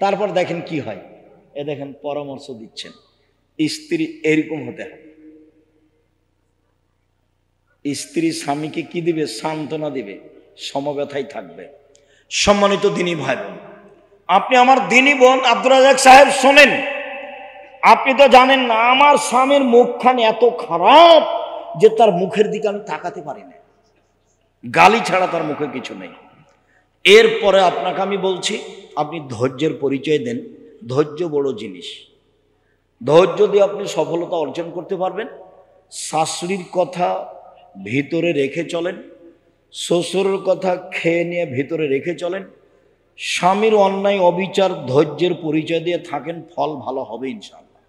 তারপর দেখেন কি হয়, এ দেখেন পরামর্শ দিচ্ছেন, স্ত্রী এরকম হতে হবে। স্ত্রী স্বামীকে কি দিবে? সান্ত্বনা দিবে, সমব্যথায় থাকবে। সম্মানিত দিনী ভাই বোন, আপনি আমার দিনী বোন আব্দুর রাজ্জাক সাহেব শোনেন, আপনি তো জানেন না আমার স্বামীর মুখখান এত খারাপ যে তার মুখের দিকে আমি তাকাতে পারি না, গালি ছাড়া তার মুখে কিছু নেই। এরপরে আপনাকে আমি বলছি, আপনি ধৈর্যের পরিচয় দেন। ধৈর্য বড় জিনিস, ধৈর্য দিয়ে আপনি সফলতা অর্জন করতে পারবেন। শাশুড়ির কথা ভিতরে রেখে চলেন, শ্বশুরের কথা খেয়ে নিয়ে ভিতরে রেখে চলেন। স্বামীর অন্যায় অবিচার ধৈর্যের পরিচয় দিয়ে থাকেন, ফল ভালো হবে ইনশাল্লাহ,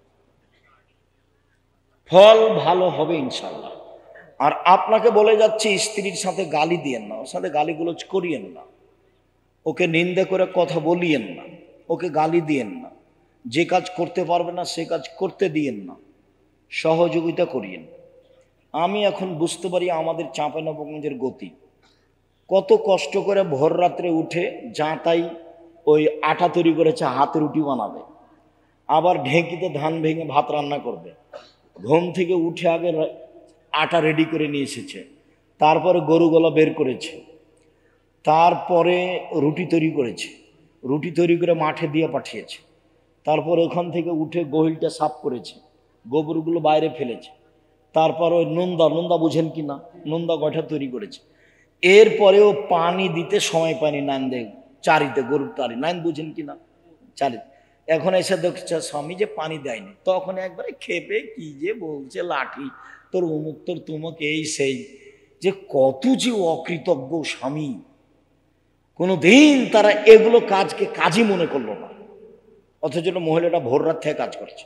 ফল ভালো হবে ইনশাল্লাহ। আর আপনাকে বলে যাচ্ছি, স্ত্রীর সাথে গালি দিয়েন না, ওর সাথে গালিগুলোজ করিয়েন না, ওকে নিন্দা করে কথা বলিয়েন না, ওকে গালি দিয়েন না, যে কাজ করতে পারবে না সে কাজ করতে দিয়েন না, সহযোগিতা করিয়েন। আমি এখন বুঝতে পারি আমাদের চাঁপাইনবাবগঞ্জের গতি, কত কষ্ট করে ভোর রাত্রে উঠে যা তাই ওই আটা তৈরি করেছে, হাতে রুটি বানাবে, আবার ঢেঁকিতে ধান ভেঙে ভাত রান্না করবে। ঘুম থেকে উঠে আগে আটা রেডি করে নিয়ে এসেছে, তারপরে গরুগলা বের করেছে, তারপরে রুটি তৈরি করেছে, রুটি তৈরি করে মাঠে দিয়ে পাঠিয়েছে, তারপর ওখান থেকে উঠে গহিলটা সাফ করেছে, গোবরগুলো বাইরে ফেলেছে, তারপর ওই নোন্দা বুঝেন কি না, নোন্দা গঠা তৈরি করেছে। এরপরেও পানি দিতে সময় পায়নি, নাইন দেয় চারিতে, গরুর তারি নাইন বুঝেন কি না, চারিতে। এখন এসে দেখছে স্বামী যে পানি দেয়নি, তখন একবারে খেপে কি যে বলছে, লাঠি তোর অমুক তোর তুমুক এই সেই, যে কত যে অকৃতজ্ঞ স্বামী। কোনোদিন তারা এগুলো কাজকে কাজই মনে করলো না, অথচ মহিলাটা ভোর রাত থেকে কাজ করছে,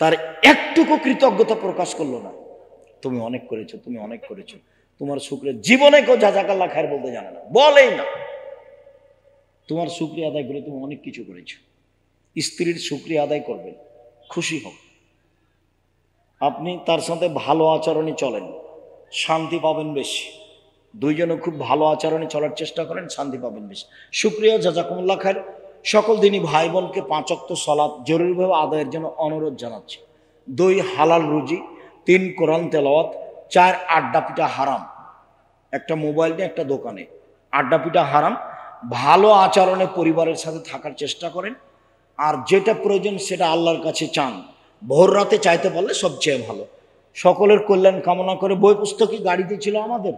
তার একটুকু কৃতজ্ঞতা প্রকাশ করলো না। তুমি অনেক করেছো, তুমি অনেক করেছো, তোমার শুকরিয়া। জীবনে কেউ জাযাকাল্লাহ খায়ের বলতে জানে না, বলেই না। তোমার শুকরিয়া আদায় করে তুমি অনেক কিছু করেছো। স্ত্রীর শুকরিয়া আদায় করবেন, খুশি হোক। আপনি তার সাথে ভালো আচরণে চলেন, শান্তি পাবেন বেশি। দুইজনে খুব ভালো আচরণে চলার চেষ্টা করেন, শান্তি পাবেন বেশি। শুকরিয়া, জাযাকুমুল্লাহ খায়ের। সকল দিনই ভাই বোনকে 5 ওয়াক্ত সালাত জরুরিভাবে আদায়ের জন্য অনুরোধ জানাচ্ছি। 2 হালাল রুজি, 3 কোরআন তেলাওয়াত, 4 আড্ডা পিটা হারাম। একটা মোবাইল নিয়ে একটা দোকানে আড্ডা পিটা হারাম। ভালো আচরণে পরিবারের সাথে থাকার চেষ্টা করেন, আর যেটা প্রয়োজন সেটা আল্লাহর কাছে চান। ভোর রাতে চাইতে পারলে সবচেয়ে ভালো। সকলের কল্যাণ কামনা করে, বই পুস্তকই গাড়িতে ছিল আমাদের।